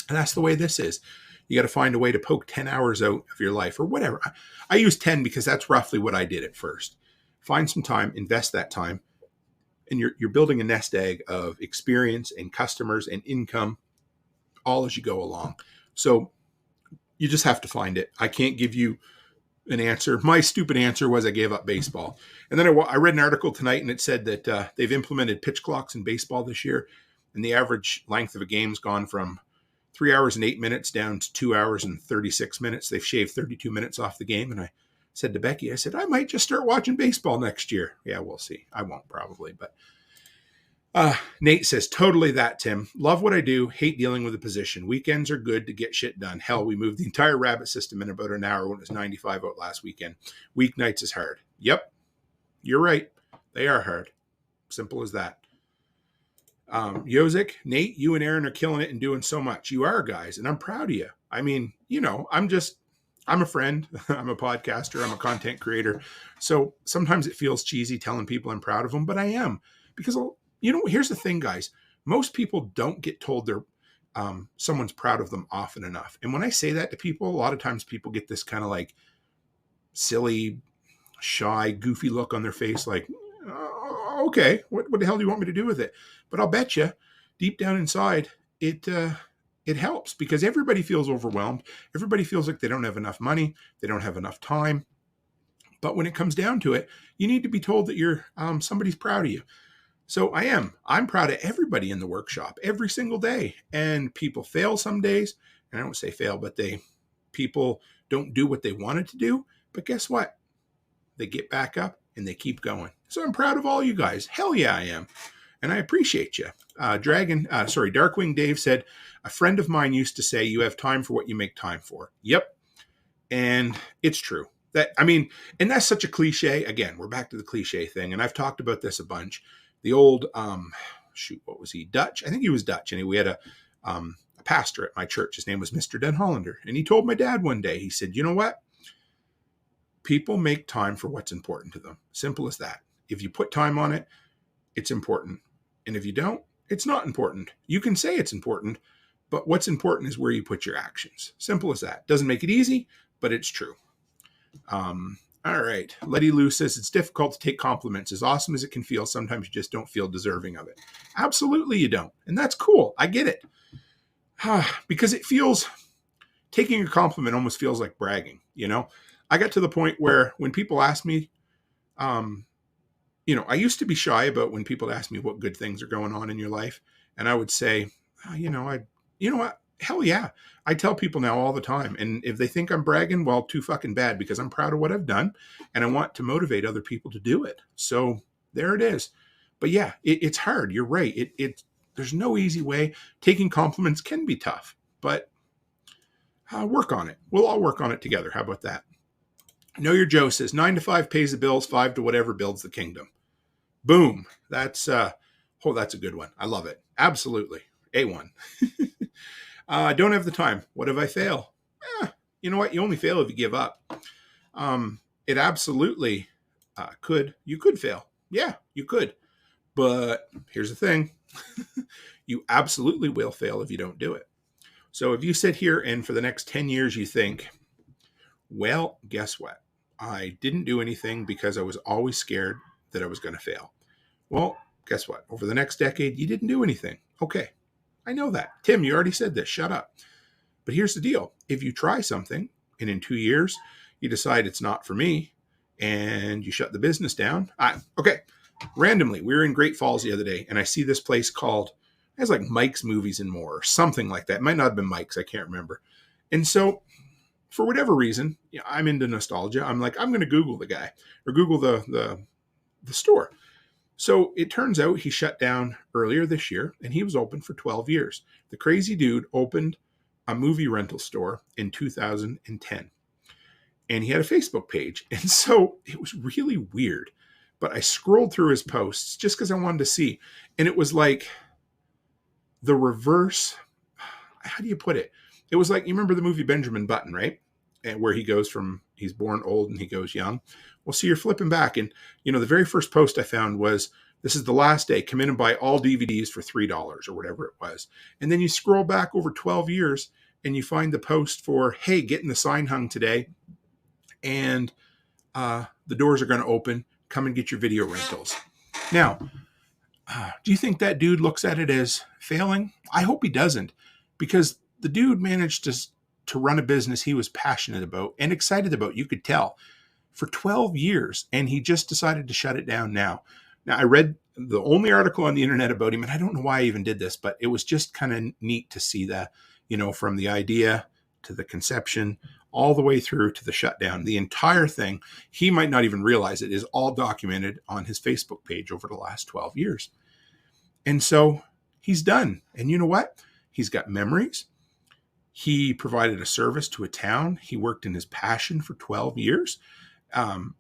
[SPEAKER 6] And that's the way this is. You got to find a way to poke 10 hours out of your life or whatever. I use 10 because that's roughly what I did at first. Find some time, invest that time, and you're building a nest egg of experience and customers and income all as you go along. So you just have to find it. I can't give you an answer. My stupid answer was I gave up baseball. And then I read an article tonight, and it said that they've implemented pitch clocks in baseball this year, and the average length of a game's gone from 3 hours and 8 minutes down to 2 hours and 36 minutes. They've shaved 32 minutes off the game. And I said to Becky, I said, I might just start watching baseball next year. Yeah, we'll see. I won't probably, but Nate says, totally that, Tim. Love what I do. Hate dealing with the position. Weekends are good to get shit done. Hell, we moved the entire rabbit system in about an hour when it was 95 out last weekend. Weeknights is hard. Yep, you're right. They are hard. Simple as that. Yozik, Nate, you and Aaron are killing it and doing so much. You are, guys, and I'm proud of you. I mean, I'm a friend. I'm a podcaster. I'm a content creator. So sometimes it feels cheesy telling people I'm proud of them, but I am. Because, here's the thing, guys. Most people don't get told they're someone's proud of them often enough. And when I say that to people, a lot of times people get this kind of like silly, shy, goofy look on their face, like, okay, what the hell do you want me to do with it? But I'll bet you, deep down inside, it helps, because everybody feels overwhelmed. Everybody feels like they don't have enough money. They don't have enough time. But when it comes down to it, you need to be told that you're somebody's proud of you. So I am. I'm proud of everybody in the workshop every single day. And people fail some days. And I don't say fail, but people don't do what they wanted to do. But guess what? They get back up and they keep going. So I'm proud of all you guys. Hell yeah, I am. And I appreciate you. Darkwing Dave said, a friend of mine used to say, you have time for what you make time for. Yep. And it's true. And that's such a cliche. Again, we're back to the cliche thing. And I've talked about this a bunch. The old, what was he? Dutch? I think he was Dutch. And we had a pastor at my church. His name was Mr. Den Hollander. And he told my dad one day, he said, you know what? People make time for what's important to them. Simple as that. If you put time on it, it's important. And if you don't, it's not important. You can say it's important, but what's important is where you put your actions. Simple as that. Doesn't make it easy, but it's true. All right. Letty Lou says, it's difficult to take compliments. As awesome as it can feel, sometimes you just don't feel deserving of it. Absolutely you don't. And that's cool. I get it. Because taking a compliment almost feels like bragging, I got to the point where when people ask me, I used to be shy about when people ask me what good things are going on in your life. And I would say, you know what? Hell yeah. I tell people now all the time. And if they think I'm bragging, well, too fucking bad, because I'm proud of what I've done and I want to motivate other people to do it. So there it is. But yeah, it's hard. You're right. There's no easy way. Taking compliments can be tough, but work on it. We'll all work on it together. How about that? Know Your Joe says 9 to 5 pays the bills, 5 to whatever builds the kingdom. Boom. That's a good one. I love it. Absolutely. A1. Don't have the time. What if I fail? You know what? You only fail if you give up. It absolutely could. You could fail. Yeah, you could. But here's the thing. You absolutely will fail if you don't do it. So if you sit here and for the next 10 years you think, well, guess what? I didn't do anything because I was always scared that I was going to fail. Well, guess what? Over the next decade, you didn't do anything. Okay. I know that. Tim, you already said this. Shut up. But here's the deal. If you try something and in 2 years, you decide it's not for me and you shut the business down. Okay. Randomly, we were in Great Falls the other day and I see this place called, it has like Mike's Movies and More or something like that. It might not have been Mike's. I can't remember. And so for whatever reason, I'm into nostalgia. I'm like, I'm going to Google the guy or Google the store. So it turns out he shut down earlier this year and he was open for 12 years. The crazy dude opened a movie rental store in 2010 and he had a Facebook page. And so it was really weird, but I scrolled through his posts just because I wanted to see. And it was like the reverse. How do you put it? It was like, you remember the movie Benjamin Button, right? And where he goes from, he's born old and he goes young. Well, see, you're flipping back. And, the very first post I found was, this is the last day. Come in and buy all DVDs for $3 or whatever it was. And then you scroll back over 12 years and you find the post for, hey, getting the sign hung today. And the doors are going to open. Come and get your video rentals. Now, do you think that dude looks at it as failing? I hope he doesn't, because the dude managed to run a business he was passionate about and excited about. You could tell for 12 years, and he just decided to shut it down now. Now, I read the only article on the internet about him, and I don't know why I even did this, but it was just kind of neat to see that, from the idea to the conception, all the way through to the shutdown, the entire thing. He might not even realize it is all documented on his Facebook page over the last 12 years. And so he's done. And you know what? He's got memories. He provided a service to a town. He worked in his passion for 12 years.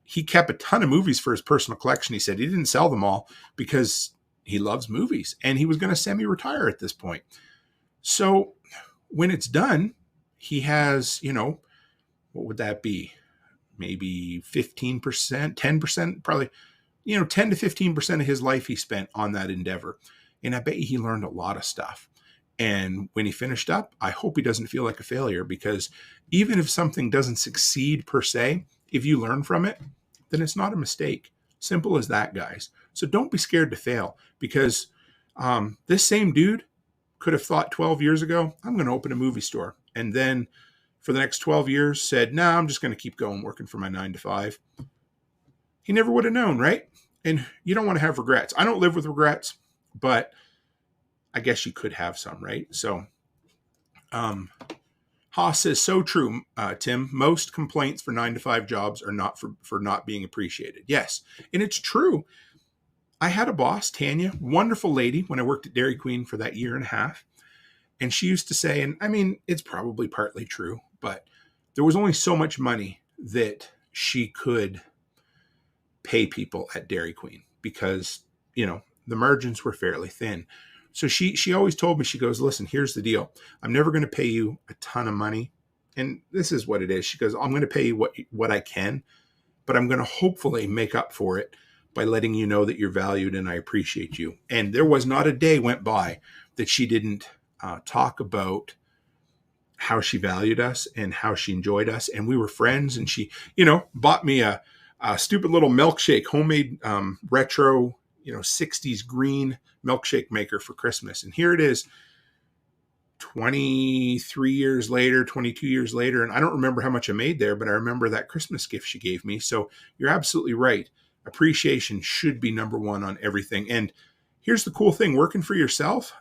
[SPEAKER 6] He kept a ton of movies for his personal collection. He said he didn't sell them all because he loves movies, and he was going to semi-retire at this point. So when it's done, he has, what would that be? Maybe 15%, 10%, probably, 10 to 15% of his life he spent on that endeavor. And I bet he learned a lot of stuff. And when he finished up, I hope he doesn't feel like a failure, because even if something doesn't succeed per se, if you learn from it, then it's not a mistake. Simple as that, guys. So don't be scared to fail, because this same dude could have thought 12 years ago, I'm going to open a movie store. And then for the next 12 years said, I'm just going to keep going working for my 9 to 5. He never would have known, right? And you don't want to have regrets. I don't live with regrets, but I guess you could have some, right? So Haas says, so true, Tim. Most complaints for 9 to 5 jobs are not for not being appreciated. Yes, and it's true. I had a boss, Tanya, wonderful lady, when I worked at Dairy Queen for that year and a half. And she used to say, and I mean, it's probably partly true, but there was only so much money that she could pay people at Dairy Queen, because, the margins were fairly thin. So she always told me, she goes, listen, here's the deal. I'm never going to pay you a ton of money. And this is what it is. She goes, I'm going to pay you what I can, but I'm going to hopefully make up for it by letting you know that you're valued and I appreciate you. And there was not a day went by that she didn't talk about how she valued us and how she enjoyed us. And we were friends. And she, bought me a stupid little milkshake, homemade retro, 60s green milkshake maker for Christmas. And here it is 23 years later, 22 years later. And I don't remember how much I made there, but I remember that Christmas gift she gave me. So you're absolutely right. Appreciation should be number one on everything. And here's the cool thing, working for yourself,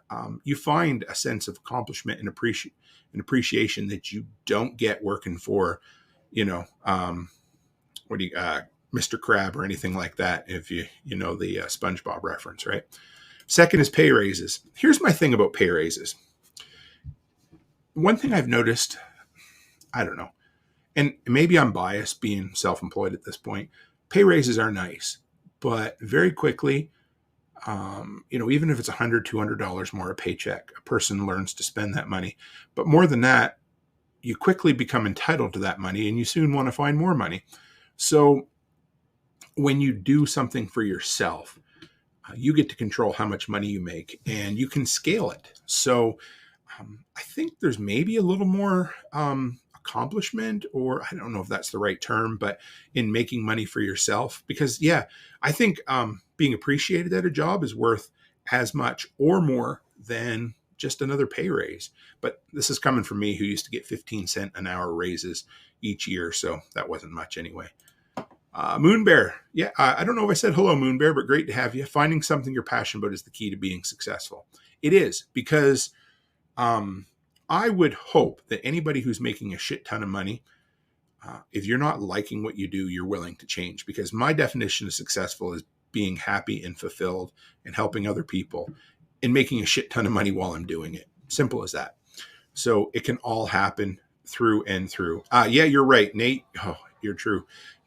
[SPEAKER 6] you find a sense of accomplishment and appreciation that you don't get working for, Mr. Crab or anything like that, if you know the SpongeBob reference, right? Second is pay raises. Here's my thing about pay raises. One thing I've noticed, I don't know, and maybe I'm biased being self-employed at this point, pay raises are nice, but very quickly, even if it's $100, $200 more a paycheck, a person learns to spend that money. But more than that, you quickly become entitled to that money and you soon want to find more money. So when you do something for yourself, you get to control how much money you make and you can scale it. So I think there's maybe a little more accomplishment, or I don't know if that's the right term, but in making money for yourself, because I think being appreciated at a job is worth as much or more than just another pay raise. But this is coming from me, who used to get 15-cent an hour raises each year. So that wasn't much anyway. Moon Bear. Yeah, I don't know if I said hello, Moon Bear, but great to have you. Finding something you're passionate about is the key to being successful. It is, because I would hope that anybody who's making a shit ton of money, if you're not liking what you do, you're willing to change. Because my definition of successful is being happy and fulfilled and helping other people and making a shit ton of money while I'm doing it. Simple as that. So it can all happen through and through. Yeah, you're right, Nate. Oh, you're true.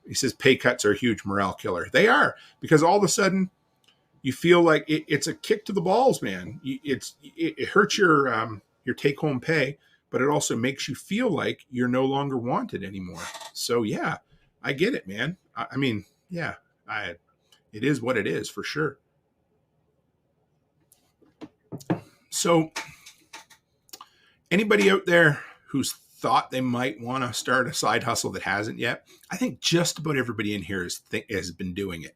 [SPEAKER 6] He says pay cuts are a huge morale killer. They are, because all of a sudden you feel like it's a kick to the balls, man. It hurts your take-home pay, but it also makes you feel like you're no longer wanted anymore. So yeah, I get it, man. I mean, yeah, it is what it is for sure. So anybody out there who's thought they might want to start a side hustle that hasn't yet, I think just about everybody in here has been doing it.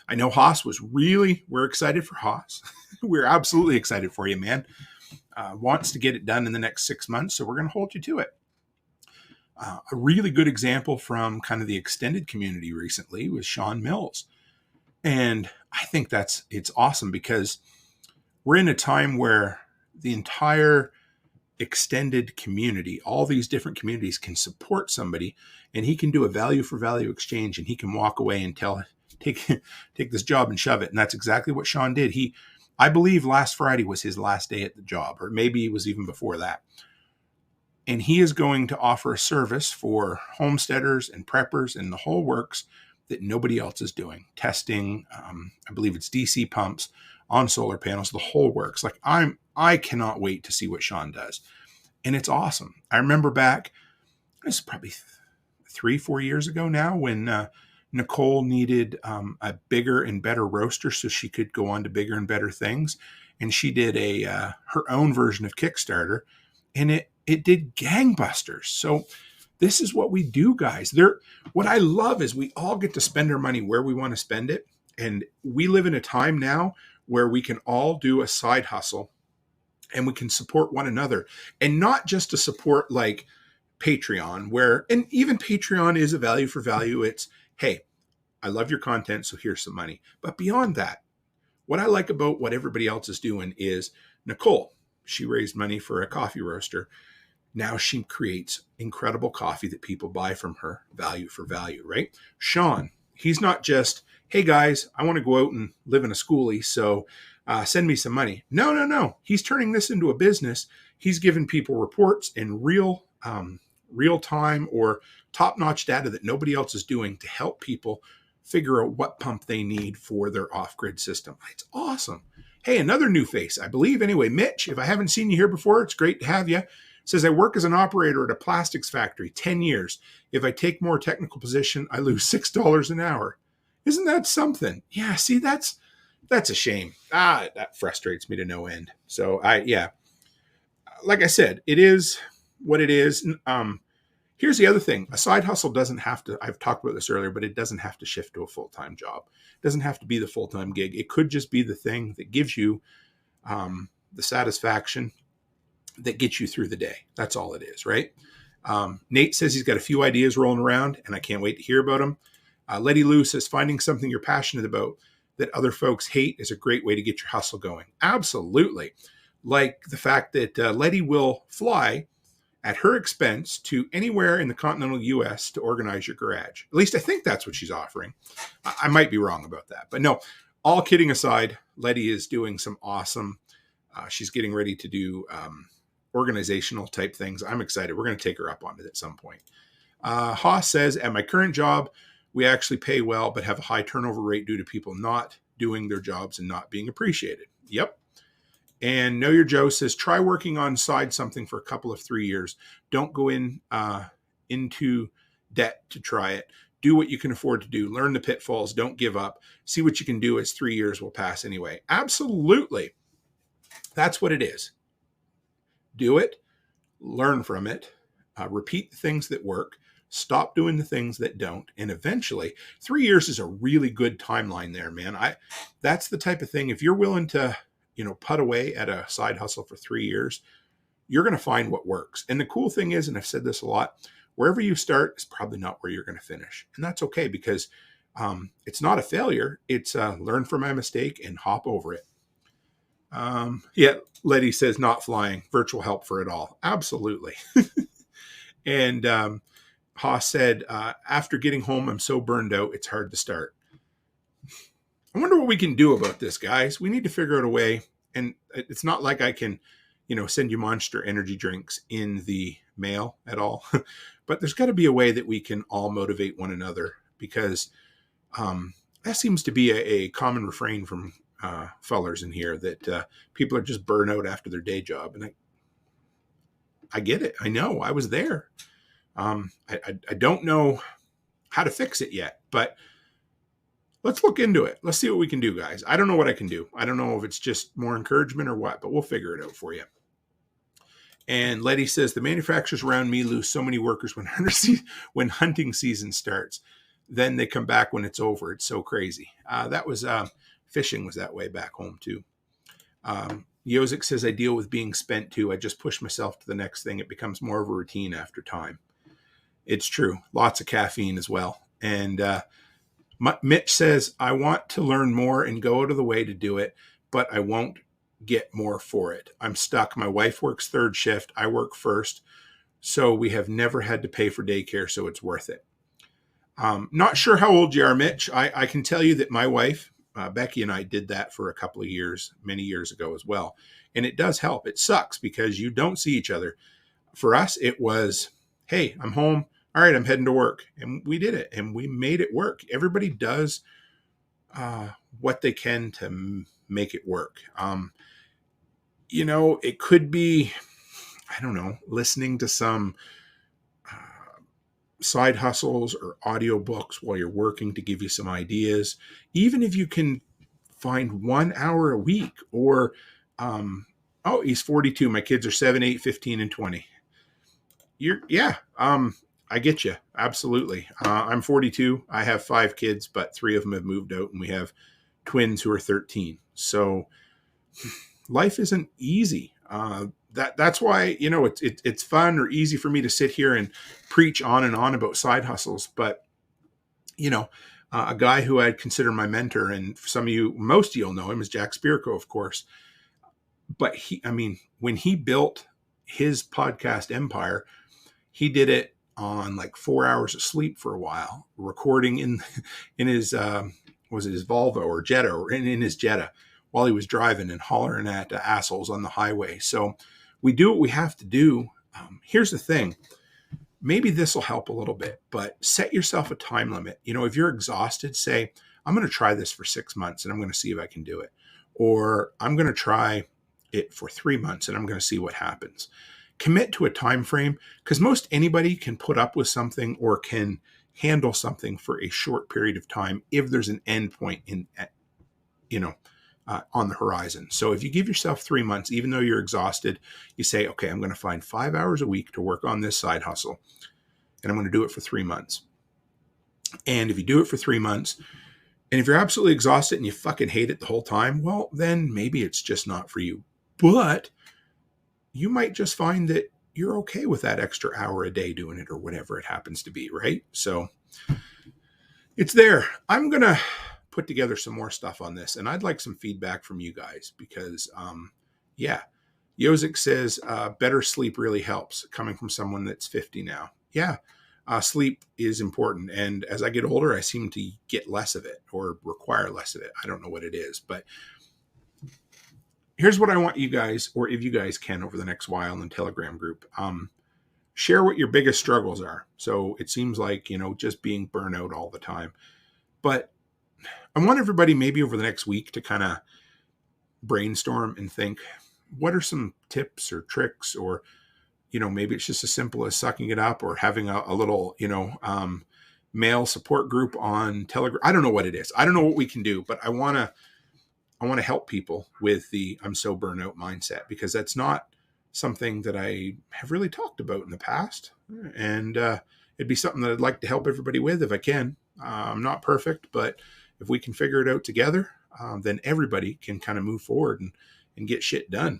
[SPEAKER 6] I know Haas we're excited for Haas. We're absolutely excited for you, man. Wants to get it done in the next 6 months, so we're going to hold you to it. A really good example from kind of the extended community recently was Sean Mills. And I think it's awesome, because we're in a time where the entire extended community, all these different communities, can support somebody, and he can do a value for value exchange, and he can walk away and take this job and shove it. And that's exactly what Sean did. I believe last Friday was his last day at the job, or maybe it was even before that. And he is going to offer a service for homesteaders and preppers and the whole works that nobody else is doing. Testing, I believe it's DC pumps on solar panels, the whole works. Like I cannot wait to see what Sean does. And it's awesome. I remember back, this is probably 3-4 years ago now, when Nicole needed a bigger and better roaster so she could go on to bigger and better things. And she did her own version of Kickstarter, and it did gangbusters. So this is what we do, guys. What I love is we all get to spend our money where we want to spend it. And we live in a time now where we can all do a side hustle and we can support one another, and not just to support like Patreon, and even Patreon is a value for value. It's, hey, I love your content, so here's some money. But beyond that, what I like about what everybody else is doing is Nicole, she raised money for a coffee roaster. Now she creates incredible coffee that people buy from her, value for value, right? Sean, he's not just, hey guys, I want to go out and live in a schoolie, so send me some money. No. He's turning this into a business. He's giving people reports and real time or top-notch data that nobody else is doing to help people figure out what pump they need for their off-grid system. It's awesome. Hey, another new face, I believe. Anyway, Mitch, if I haven't seen you here before, it's great to have you. Says, I work as an operator at a plastics factory, 10 years. If I take more technical position, I lose $6 an hour. Isn't that something? Yeah, see, that's a shame. That frustrates me to no end. So like I said, it is what it is. Here's the other thing. A side hustle doesn't have to, I've talked about this earlier, but it doesn't have to shift to a full-time job. It doesn't have to be the full-time gig. It could just be the thing that gives you the satisfaction that gets you through the day. That's all it is, right? Nate says he's got a few ideas rolling around, and I can't wait to hear about them. Letty Lou says, finding something you're passionate about that other folks hate is a great way to get your hustle going. Absolutely. Like the fact that Letty will fly at her expense to anywhere in the continental U.S. to organize your garage. At least I think that's what she's offering. I might be wrong about that. But no, all kidding aside, Letty is doing some awesome, she's getting ready to do organizational type things. I'm excited. We're going to take her up on it at some point. Haas says, at my current job, we actually pay well, but have a high turnover rate due to people not doing their jobs and not being appreciated. Yep. And Know Your Joe says, try working on side something for a couple of 3 years. Don't go into debt to try it. Do what you can afford to do. Learn the pitfalls. Don't give up. See what you can do as 3 years will pass anyway. Absolutely. That's what it is. Do it. Learn from it. Repeat the things that work. Stop doing the things that don't. And eventually, 3 years is a really good timeline there, man. That's the type of thing, if you're willing to, put away at a side hustle for 3 years, you're going to find what works. And the cool thing is, and I've said this a lot, wherever you start is probably not where you're going to finish. And that's okay, because it's not a failure. It's learn from my mistake and hop over it. Letty says, not flying, virtual help for it all. Absolutely. And Haas said, after getting home, I'm so burned out, it's hard to start. I wonder what we can do about this, guys. We need to figure out a way. And it's not like I can, send you Monster energy drinks in the mail at all. But there's got to be a way that we can all motivate one another, because that seems to be a common refrain from fellers in here, that people are just burnt out after their day job. And I get it. I know. I was there. I don't know how to fix it yet, but let's look into it. Let's see what we can do, guys. I don't know what I can do. I don't know if it's just more encouragement or what, but we'll figure it out for you. And Letty says, the manufacturers around me lose so many workers when hunting season starts. Then they come back when it's over. It's so crazy. That was fishing was that way back home too. Yozik says, I deal with being spent too. I just push myself to the next thing. It becomes more of a routine after time. It's true. Lots of caffeine as well. And Mitch says, I want to learn more and go out of the way to do it, but I won't get more for it. I'm stuck. My wife works third shift. I work first. So we have never had to pay for daycare, so it's worth it. Not sure how old you are, Mitch. I can tell you that my wife, Becky, and I did that for a couple of years, many years ago as well. And it does help. It sucks because you don't see each other. For us, it was, hey, I'm home. All right, I'm heading to work. And we did it, and we made it work. Everybody does what they can to make it work. It could be, I don't know, listening to some side hustles or audiobooks while you're working to give you some ideas. Even if you can find 1 hour a week, or, he's 42. My kids are 7, 8, 15, and 20. I get you. Absolutely. I'm 42. I have 5 kids, but 3 of them have moved out, and we have twins who are 13. So life isn't easy. That's why, it's fun or easy for me to sit here and preach on and on about side hustles. But, a guy who I'd consider my mentor, and some of you, most of you'll know him, is Jack Spirko, of course. But when he built his podcast empire, he did it on like 4 hours of sleep for a while, recording in his, was it his Volvo or Jetta, or in his Jetta, while he was driving and hollering at assholes on the highway. So we do what we have to do. Here's the thing. Maybe this will help a little bit, but set yourself a time limit. If you're exhausted, say, I'm going to try this for 6 months and I'm going to see if I can do it. Or I'm going to try it for 3 months and I'm going to see what happens. Commit to a time frame, because most anybody can put up with something or can handle something for a short period of time if there's an end point on the horizon. So if you give yourself 3 months, even though you're exhausted, you say, okay, I'm going to find 5 hours a week to work on this side hustle, and I'm going to do it for 3 months. And if you do it for 3 months, and if you're absolutely exhausted and you fucking hate it the whole time, well, then maybe it's just not for you. But you might just find that you're okay with that extra hour a day doing it, or whatever it happens to be, right? So it's there. I'm going to put together some more stuff on this, and I'd like some feedback from you guys, because U.S.A says better sleep really helps, coming from someone that's 50 now. Sleep is important, and as I get older I seem to get less of it, or require less of it. I don't know what it is, but here's what I want you guys, or if you guys can, over the next while in the Telegram group, share what your biggest struggles are. So it seems like, just being burnout all the time, but I want everybody maybe over the next week to kind of brainstorm and think, what are some tips or tricks, or, maybe it's just as simple as sucking it up, or having a little, male support group on Telegram. I don't know what it is. I don't know what we can do, but I want to help people with the I'm so burnout mindset, because that's not something that I have really talked about in the past. And it'd be something that I'd like to help everybody with if I can. I'm not perfect, but if we can figure it out together, then everybody can kind of move forward and get shit done.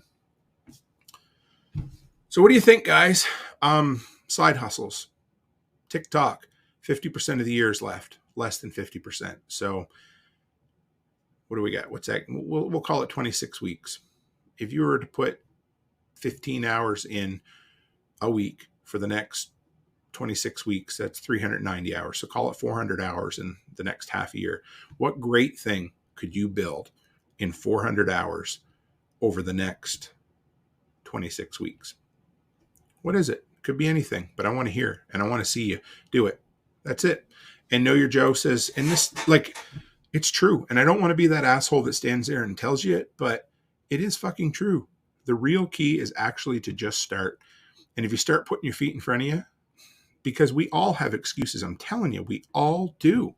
[SPEAKER 6] So what do you think, guys? Side hustles, TikTok, 50% of the year is left, less than 50%. So what do we got? What's that? We'll call it 26 weeks. If you were to put 15 hours in a week for the next 26 weeks, that's 390 hours. So call it 400 hours in the next half a year. What great thing could you build in 400 hours over the next 26 weeks? What is it? Could be anything, but I want to hear and I want to see you do it. That's it. And Know Your Joe says, and this, it's true. And I don't want to be that asshole that stands there and tells you it, but it is fucking true. The real key is actually to just start. And if you start putting your feet in front of you, because we all have excuses. I'm telling you, we all do.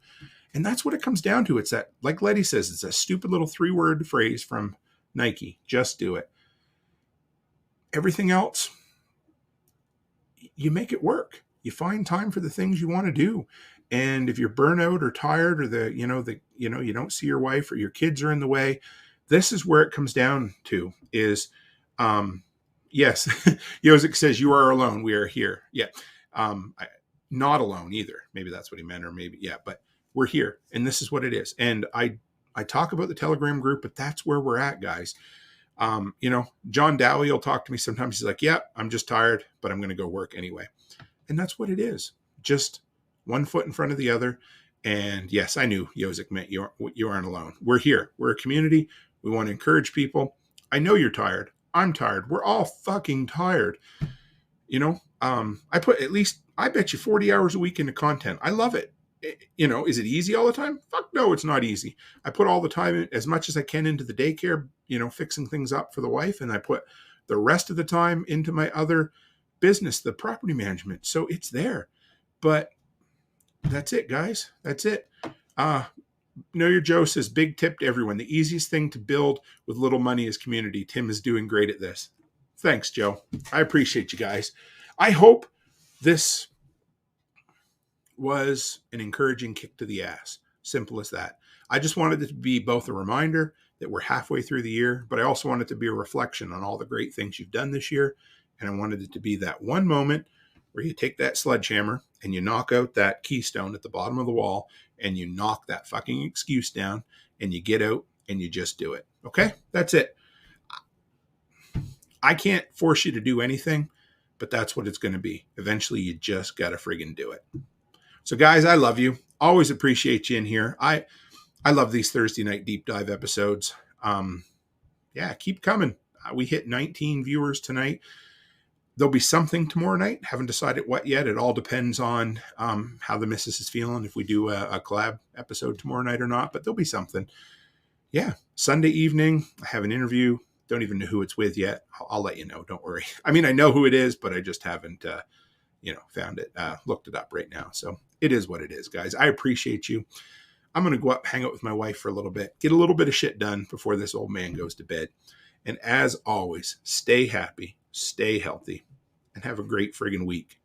[SPEAKER 6] And that's what it comes down to. It's that, like Letty says, it's a stupid little 3-word phrase from Nike. Just do it. Everything else, you make it work. You find time for the things you want to do. And if you're burnout or tired, or you don't see your wife, or your kids are in the way, this is where it comes down to is, yes, U.S.A says you are alone. We are here. Yeah. Not alone either. Maybe that's what he meant, or maybe, yeah, but we're here and this is what it is. And I talk about the Telegram group, but that's where we're at, guys. John Dowie will talk to me sometimes. He's like, yeah, I'm just tired, but I'm going to go work anyway. And that's what it is. Just one foot in front of the other. And yes, I knew U.S.A meant you aren't alone. We're here. We're a community. We want to encourage people. I know you're tired. I'm tired. We're all fucking tired. I put I bet you 40 hours a week into content. I love it. Is it easy all the time? Fuck no, it's not easy. I put all the time, as much as I can, into the daycare, fixing things up for the wife. And I put the rest of the time into my other business, the property management. So it's there. But that's it, guys. That's it. Know Your Joe says, big tip to everyone. The easiest thing to build with little money is community. Tim is doing great at this. Thanks, Joe. I appreciate you guys. I hope this was an encouraging kick to the ass. Simple as that. I just wanted it to be both a reminder that we're halfway through the year, but I also wanted it to be a reflection on all the great things you've done this year. And I wanted it to be that one moment where you take that sledgehammer and you knock out that keystone at the bottom of the wall and you knock that fucking excuse down and you get out and you just do it. Okay? That's it. I can't force you to do anything, but that's what it's going to be. Eventually, you just got to friggin' do it. So guys, I love you. Always appreciate you in here. I love these Thursday night deep dive episodes. Keep coming. We hit 19 viewers tonight. There'll be something tomorrow night. Haven't decided what yet. It all depends on how the missus is feeling, if we do a collab episode tomorrow night or not, but there'll be something. Yeah. Sunday evening, I have an interview. Don't even know who it's with yet. I'll let you know. Don't worry. I mean, I know who it is, but I just haven't, found it, looked it up right now. So it is what it is, guys. I appreciate you. I'm going to go up, hang out with my wife for a little bit, get a little bit of shit done before this old man goes to bed. And as always, stay happy, stay healthy, and have a great friggin' week.